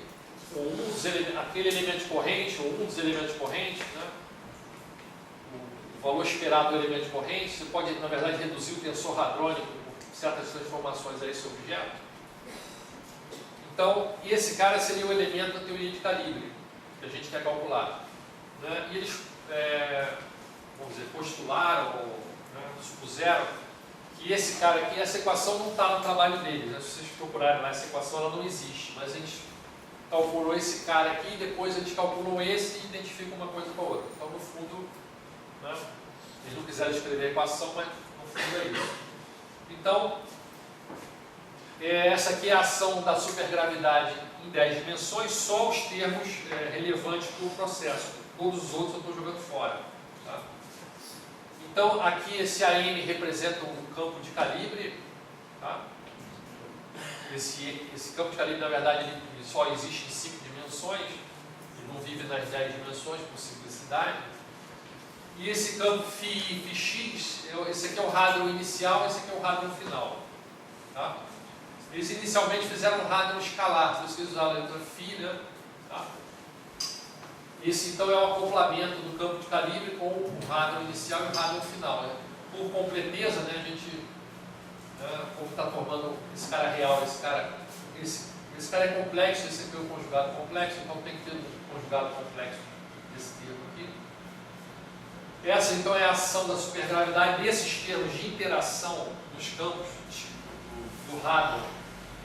elemento de corrente, ou um dos elementos de corrente, né? O valor esperado do elemento de corrente, você pode, na verdade, reduzir o tensor hadrônico por certas transformações a esse objeto. Então, esse cara seria o elemento da teoria de calibre, que a gente quer calcular. Né? E eles, vamos dizer, postularam, ou supuseram, que esse cara aqui, essa equação não está no trabalho deles. Né? Se vocês procurarem lá, essa equação ela não existe, mas a gente calculou esse cara aqui e depois eles calculam esse e identificam uma coisa com a outra. Então, no fundo, né, eles não quiseram escrever a equação, mas no fundo é isso. Então, essa aqui é a ação da supergravidade em 10 dimensões, só os termos relevantes para o processo. Todos os outros eu estou jogando fora. Tá? Então, aqui esse AM representa o campo de calibre. Tá? Esse campo de calibre, na verdade, ele só existe em 5 dimensões, ele não vive nas 10 dimensões, por simplicidade. E esse campo φ e φx, esse aqui é o hadron inicial, esse aqui é o hadron final. Tá? Eles inicialmente fizeram um hadron escalar, por isso que eles usaram a letra φ, né? Tá? Esse então é o acoplamento do campo de calibre com o hadron inicial e o hadron final. Né? Por completeza, né, a gente, como está formando esse cara real, esse cara é complexo, esse aqui é o conjugado complexo, então tem que ter um conjugado complexo desse termo aqui. Essa então é a ação da supergravidade nesses termos de interação dos campos do hadron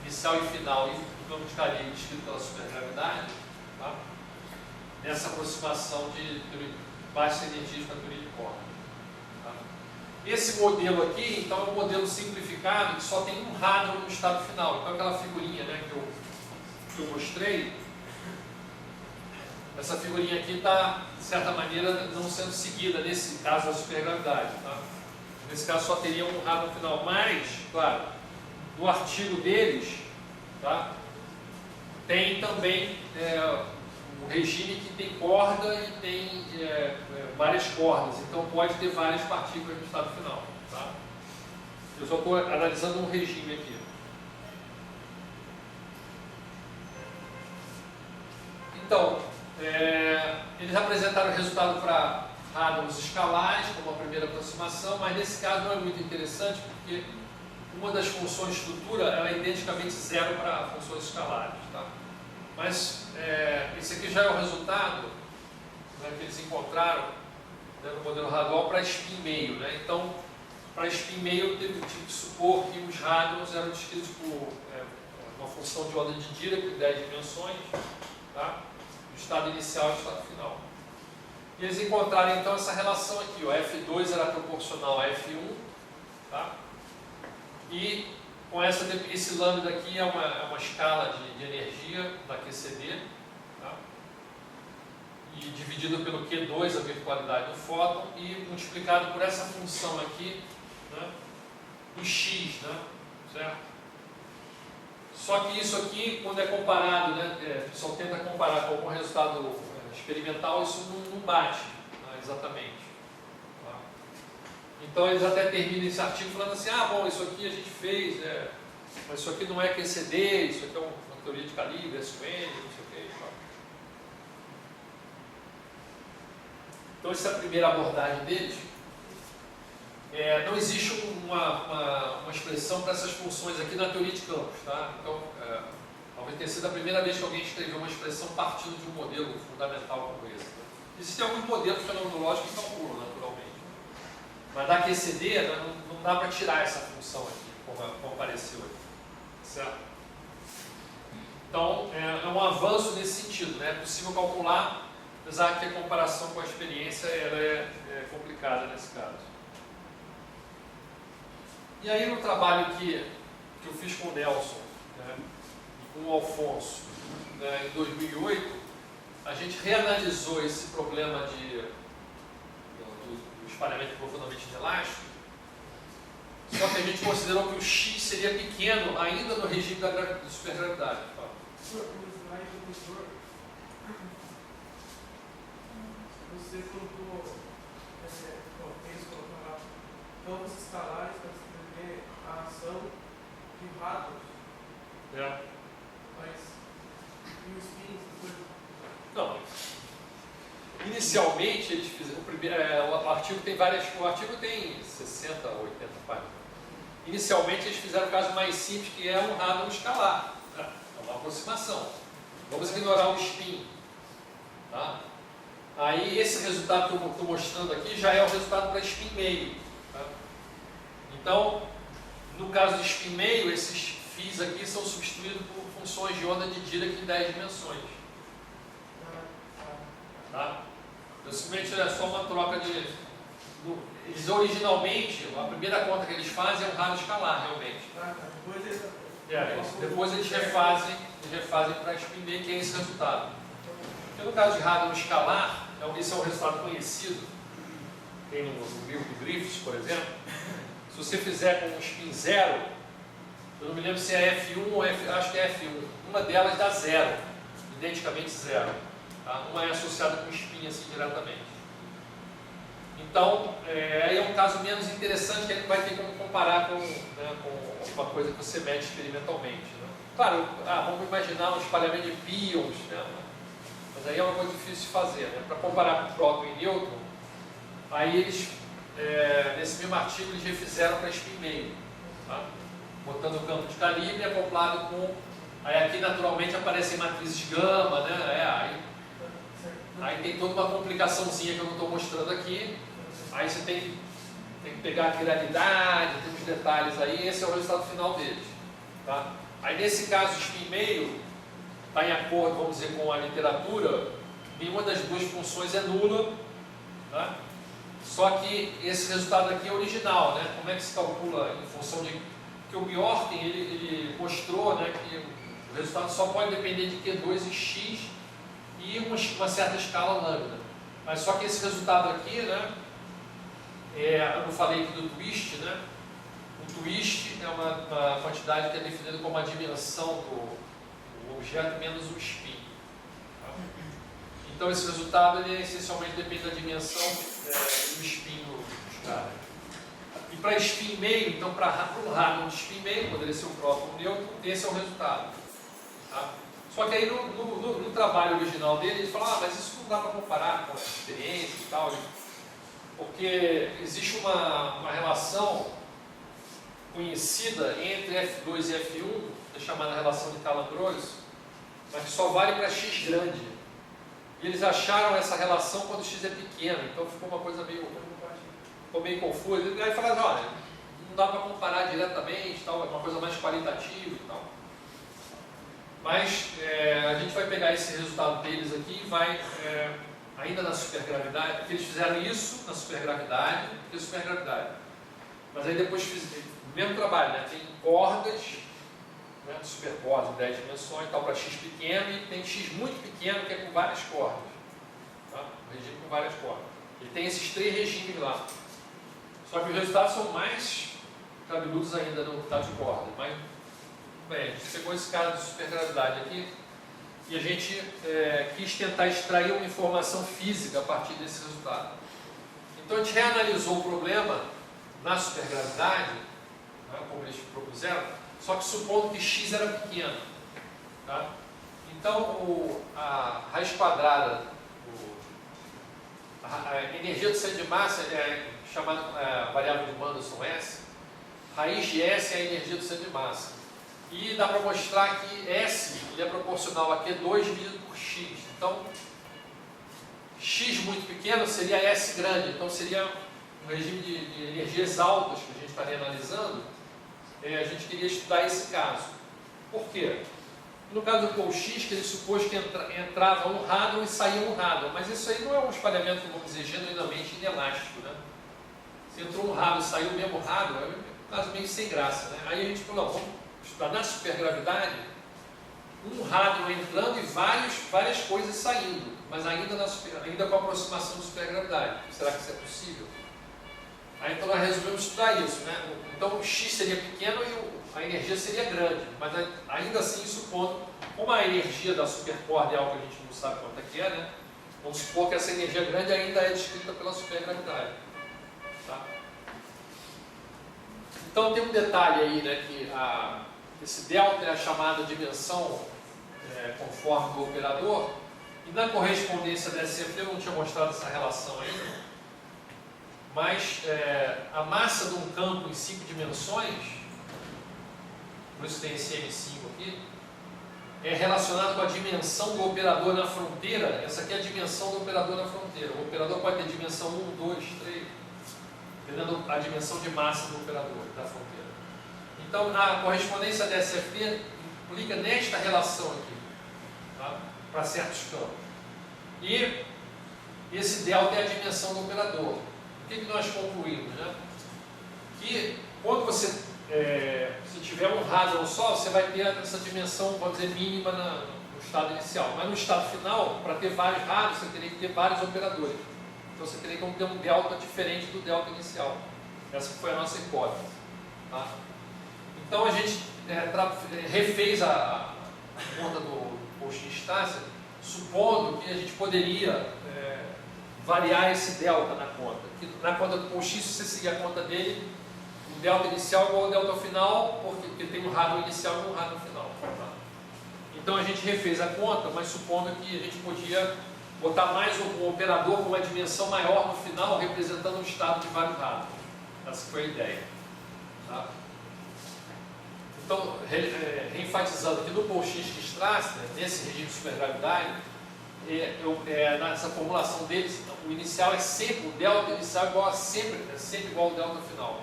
inicial e final e do campo de calibre descrito pela supergravidade, tá? Nessa aproximação de baixas energias com a teoria de cordas. Tá? Esse modelo aqui, então, é um modelo simplificado que só tem um hadron no estado final. Então, aquela figurinha, né, que eu mostrei, essa figurinha aqui está, de certa maneira, não sendo seguida nesse caso da supergravidade. Tá? Nesse caso, só teria um hadron final. Mas, claro, no artigo deles, tá, tem também um regime que tem corda e tem várias cordas, então pode ter várias partículas no estado final. Tá? Eu só estou analisando um regime aqui. Então, eles apresentaram o resultado para hadrons escalares, como a primeira aproximação, mas nesse caso não é muito interessante, porque uma das funções de estrutura ela é identicamente zero para funções escalares. Tá? Mas esse aqui já é o resultado, né, que eles encontraram, né, no modelo Hadron para spin meio. Né? Então, para spin meio, eu tive que supor que os hadrons eram descritos por uma função de ordem de Dirac em 10 dimensões, tá? O estado inicial e o estado final. E eles encontraram então essa relação aqui, ó, F2 era proporcional a F1, tá? E com esse lambda aqui é uma escala de energia da QCD, tá? E dividido pelo Q2, a virtualidade do fóton, e multiplicado por essa função aqui, né, do X, né, certo? Só que isso aqui, quando é comparado, né, o pessoal tenta comparar com algum resultado experimental, isso não bate, né, exatamente. Tá? Então eles até terminam esse artigo falando assim, bom, isso aqui a gente fez, mas isso aqui não é QCD, isso aqui é uma teoria de calibre, SUN, não sei o que. Tá? Então essa é a primeira abordagem deles. Não existe uma expressão para essas funções aqui na teoria de campos. Tá? Então, talvez tenha sido a primeira vez que alguém escreveu uma expressão partindo de um modelo fundamental como esse. Tá? Existem alguns modelos fenomenológicos que calculam naturalmente. Mas da QCD não dá para tirar essa função aqui, como apareceu aqui. Certo? Então, é um avanço nesse sentido. Né? É possível calcular, apesar que a comparação com a experiência ela é complicada nesse caso. E aí no trabalho que eu fiz com o Nelson, né, e com o Alfonso, né, em 2008, a gente reanalisou esse problema do espalhamento profundamente inelástico, só que a gente considerou que o X seria pequeno ainda no regime da supergravidade. Você colocou, campos escalares para descrever a ação de ratos. Mas e os fins depois? Não. Inicialmente eles fizeram o artigo tem o artigo tem 60 ou 80 páginas. Inicialmente eles fizeram o caso mais simples, que é um radon escalar. É uma aproximação. Vamos ignorar o spin. Tá? Aí esse resultado que eu estou mostrando aqui já é o resultado para spin meio. Tá? Então, no caso de spin meio, esses φ aqui são substituídos por funções de onda de Dirac em 10 dimensões. Tá? Então, simplesmente é só uma troca de... Eles originalmente, a primeira conta que eles fazem é um radon escalar, realmente. Depois eles refazem para spin meio, que é esse resultado. Porque no caso de radon escalar, esse é um resultado conhecido, tem no livro do Griffiths, por exemplo. Se você fizer com um spin zero, eu não me lembro se é F1 ou acho que é F1, uma delas dá zero, identicamente zero. Tá? Uma é associada com spin assim diretamente. Então, aí é um caso menos interessante, que a gente vai ter como comparar com uma coisa que você mede experimentalmente. Né? Claro, vamos imaginar um espalhamento de pions, né? Mas aí é uma coisa difícil de fazer. Né? Para comparar com próton e nêutron, aí eles, nesse mesmo artigo, eles refizeram para spin meio. Tá? Botando o campo de calibre acoplado com... Aí aqui naturalmente aparecem matrizes gama, né? Aí tem toda uma complicaçãozinha que eu não estou mostrando aqui. Aí você tem que pegar a quiralidade, tem uns detalhes aí, esse é o resultado final deles. Tá? Aí nesse caso, o spin meio está em acordo, vamos dizer, com a literatura, nenhuma das duas funções é nula. Tá? Só que esse resultado aqui é original, né? Como é que se calcula em função de... Porque o Bjorken, ele mostrou, né, que o resultado só pode depender de Q2 e X e uma certa escala lambda. Mas só que esse resultado aqui, né, eu não falei aqui do twist, né? O twist é uma quantidade que é definida como a dimensão do objeto menos o spin. Tá? Então esse resultado ele essencialmente depende da dimensão do spin dos caras. E para spin meio, então para um radon de spin meio, poderia ser o próprio nêutron, esse é o resultado. Tá? Só que aí no trabalho original dele, ele fala, mas isso não dá para comparar com a experiência e tal, porque existe uma relação conhecida entre F2 e F1, chamada relação de Calan-Gross, mas que só vale para X grande. E eles acharam essa relação quando X é pequeno, então ficou uma coisa meio confusa. E aí falaram, olha, não dá para comparar diretamente, tal, é uma coisa mais qualitativa e tal. Mas a gente vai pegar esse resultado deles aqui e vai, ainda na supergravidade, porque eles fizeram isso na supergravidade e supergravidade. Mas aí depois fizeram o mesmo trabalho, né? Tem cordas, né, supercordas em 10 dimensões, tal, para X pequeno, e tem X muito pequeno, que é com várias cordas. Tá? Um regime com várias cordas. Ele tem esses 3 regimes lá. Só que os resultados são mais cabeludos ainda no caso de corda. Mas, bem, a gente pegou esse caso de supergravidade aqui e a gente quis tentar extrair uma informação física a partir desse resultado. Então a gente reanalisou o problema na supergravidade, né, como eles propuseram, só que supondo que x era pequeno. Tá? Então a raiz quadrada, a energia do centro de massa é chamada variável de Mandelson S, raiz de S é a energia do centro de massa. E dá para mostrar que S ele é proporcional a Q2 dividido por X. Então, X muito pequeno seria S grande. Então, seria um regime de energias altas que a gente está reanalisando. A gente queria estudar esse caso. Por quê? No caso do Paul X, que ele supôs que entrava um radon e saía um radon. Mas isso aí não é um espalhamento, vamos dizer, genuinamente inelástico. Né? Se entrou um radon e saiu o mesmo radon, é um caso meio sem graça. Né? Aí a gente falou, não, vamos estudar na supergravidade, um radon entrando e várias coisas saindo, mas ainda com a aproximação da supergravidade. Será que isso é possível? Aí então nós resolvemos estudar isso. Né? Então o X seria pequeno e a energia seria grande, mas ainda assim supondo, como a energia da supercorda é algo que a gente não sabe quanto é que é, né? Vamos supor que essa energia grande ainda é descrita pela supergravidade. Tá? Então tem um detalhe aí, né, que esse delta é a chamada dimensão conforme do operador, e na correspondência da SFT eu não tinha mostrado essa relação ainda, mas a massa de um campo em 5 dimensões, por isso tem esse M5 aqui, é relacionado com a dimensão do operador na fronteira. Essa aqui é a dimensão do operador na fronteira. O operador pode ter dimensão 1, 2, 3, dependendo da dimensão de massa do operador da fronteira. Então, a correspondência da SFT implica nesta relação aqui, tá? Para certos campos. E esse delta é a dimensão do operador. O que nós concluímos? Né? Que quando você se tiver um radon só, você vai ter essa dimensão, vamos dizer, mínima no estado inicial. Mas no estado final, para ter vários radons, você teria que ter vários operadores. Então você teria que ter um delta diferente do delta inicial. Essa foi a nossa hipótese. Tá? Então a gente refez a conta do Cauchy-Stacer, supondo que a gente poderia variar esse delta na conta. Que na conta do Cauchy, se você seguir a conta dele, o delta inicial é igual ao delta final, porque tem um radon inicial e um radon final. Tá? Então a gente refez a conta, mas supondo que a gente podia botar mais um operador com uma dimensão maior no final, representando um estado de vários radons. Essa foi a ideia. Tá? Então, reenfatizando que no Cauchy-Stacer, nesse regime de supergravidade, nessa formulação deles, o inicial é sempre, o delta inicial é sempre igual ao delta final.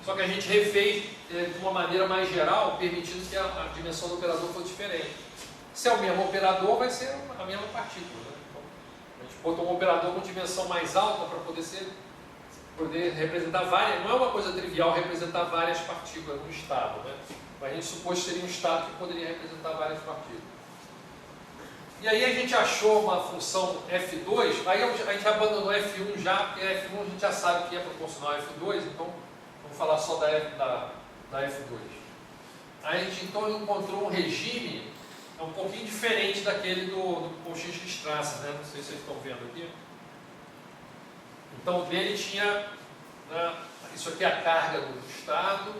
Só que a gente refez de uma maneira mais geral, permitindo que a dimensão do operador fosse diferente. Se é o mesmo operador, vai ser a mesma partícula. Né? Então, a gente botou um operador com dimensão mais alta para poder representar várias. Não é uma coisa trivial representar várias partículas no estado. Né? Mas a gente supôs que seria um estado que poderia representar várias partículas. E aí a gente achou uma função F2, aí a gente abandonou F1 já, porque F1 a gente já sabe que é proporcional a F2, então vamos falar só da F2. Aí a gente então encontrou um regime um pouquinho diferente daquele do Cauchy-Stacer, né? Não sei se vocês estão vendo aqui. Então dele tinha, né, isso aqui é a carga do estado,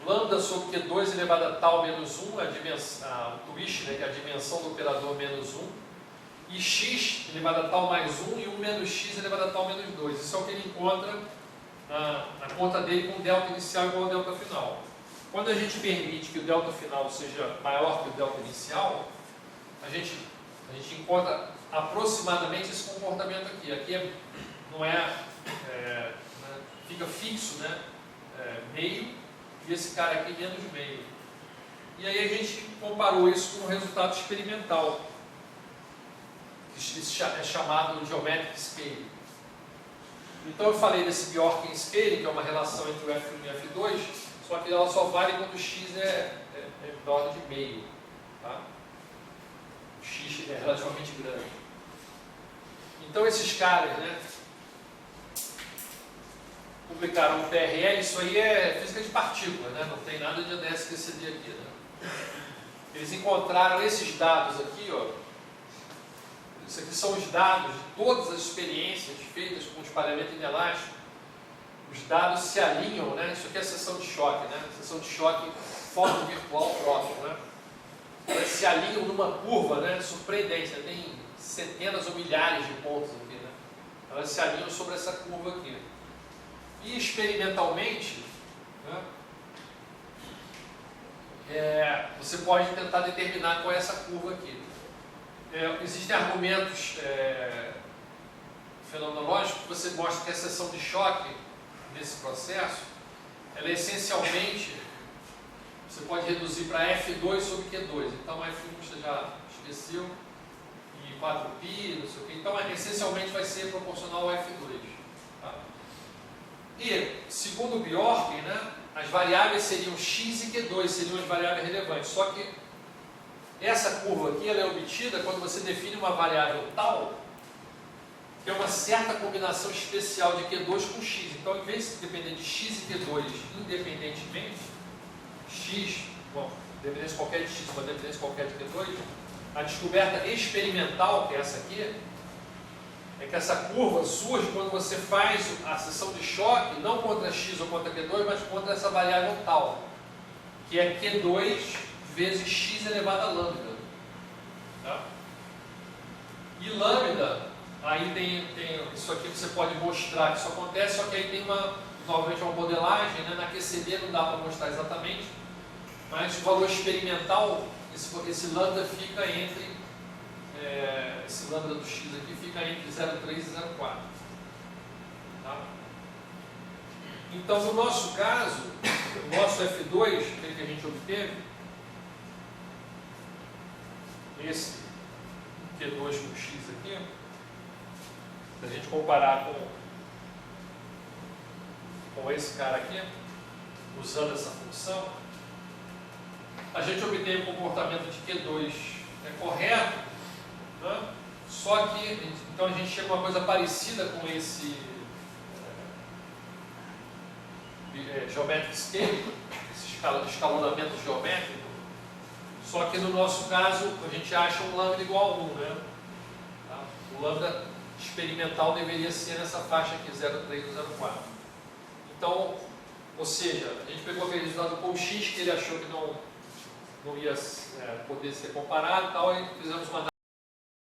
lambda sobre Q2 elevado a tal menos 1, o twist, né, que é a dimensão do operador menos 1, e x elevado a tal mais 1 e 1 menos x elevado a tal menos 2. Isso é o que ele encontra na conta dele com delta inicial igual ao delta final. Quando a gente permite que o delta final seja maior que o delta inicial, a gente encontra aproximadamente esse comportamento aqui. Aqui fica fixo, né, meio, e esse cara aqui menos meio. E aí a gente comparou isso com um resultado experimental, que é chamado Geometric Scale. Então eu falei desse Bjorken Scale, que é uma relação entre o F1 e o F2, só que ela só vale quando o x é em ordem de meio. Tá? O x é relativamente grande. Então esses caras, né, publicaram um PRL, isso aí é física de partículas, né? Não tem nada de ADS-QCD aqui. Né? Eles encontraram esses dados aqui, ó. Isso aqui são os dados de todas as experiências feitas com espalhamento inelástico. Os dados se alinham, né? Isso aqui é a seção de choque, né? Seção de choque foto virtual próximo, né? Elas se alinham numa curva, né? Surpreendente, né? Tem centenas ou milhares de pontos aqui, né? Elas se alinham sobre essa curva aqui. E experimentalmente, né, você pode tentar determinar qual é essa curva aqui. Existem argumentos fenomenológicos que você mostra que a seção de choque nesse processo, ela é essencialmente, você pode reduzir para F2 sobre Q2. Então F1 você já esqueceu, e 4π, não sei o que. Então essencialmente vai ser proporcional ao F2. Tá? E, segundo o Bjorken, né, as variáveis seriam x e Q2, seriam as variáveis relevantes. Só que essa curva aqui ela é obtida quando você define uma variável tal, que é uma certa combinação especial de Q2 com x. Então, em vez de depender de x e Q2 independentemente, x, bom, dependência qualquer de x, uma dependência qualquer de Q2, a descoberta experimental, que é essa aqui, é que essa curva surge quando você faz a seção de choque, não contra x ou contra Q2, mas contra essa variável tal, que é Q2 vezes x elevado a lambda. Tá? E lambda, aí tem isso aqui que você pode mostrar que isso acontece, só que aí tem novamente uma modelagem, né? Na QCD não dá para mostrar exatamente, mas o valor experimental, esse lambda fica entre, esse lambda do x aqui fica entre 0,3 e 0,4. Tá? Então, no nosso caso, o nosso F2, aquele que a gente obteve, esse Q2 com x aqui, se a gente comparar com esse cara aqui, usando essa função, a gente obtém o comportamento de Q2 correto, né? Só que, então a gente chega a uma coisa parecida com esse geometric scale, esse escalonamento geométrico, só que no nosso caso a gente acha um lambda igual a 1, né? Tá? O lambda experimental deveria ser nessa faixa aqui, 0,3 ou 0,4. Então, ou seja, a gente pegou aquele resultado com o x que ele achou que não ia poder ser comparado e tal, e fizemos uma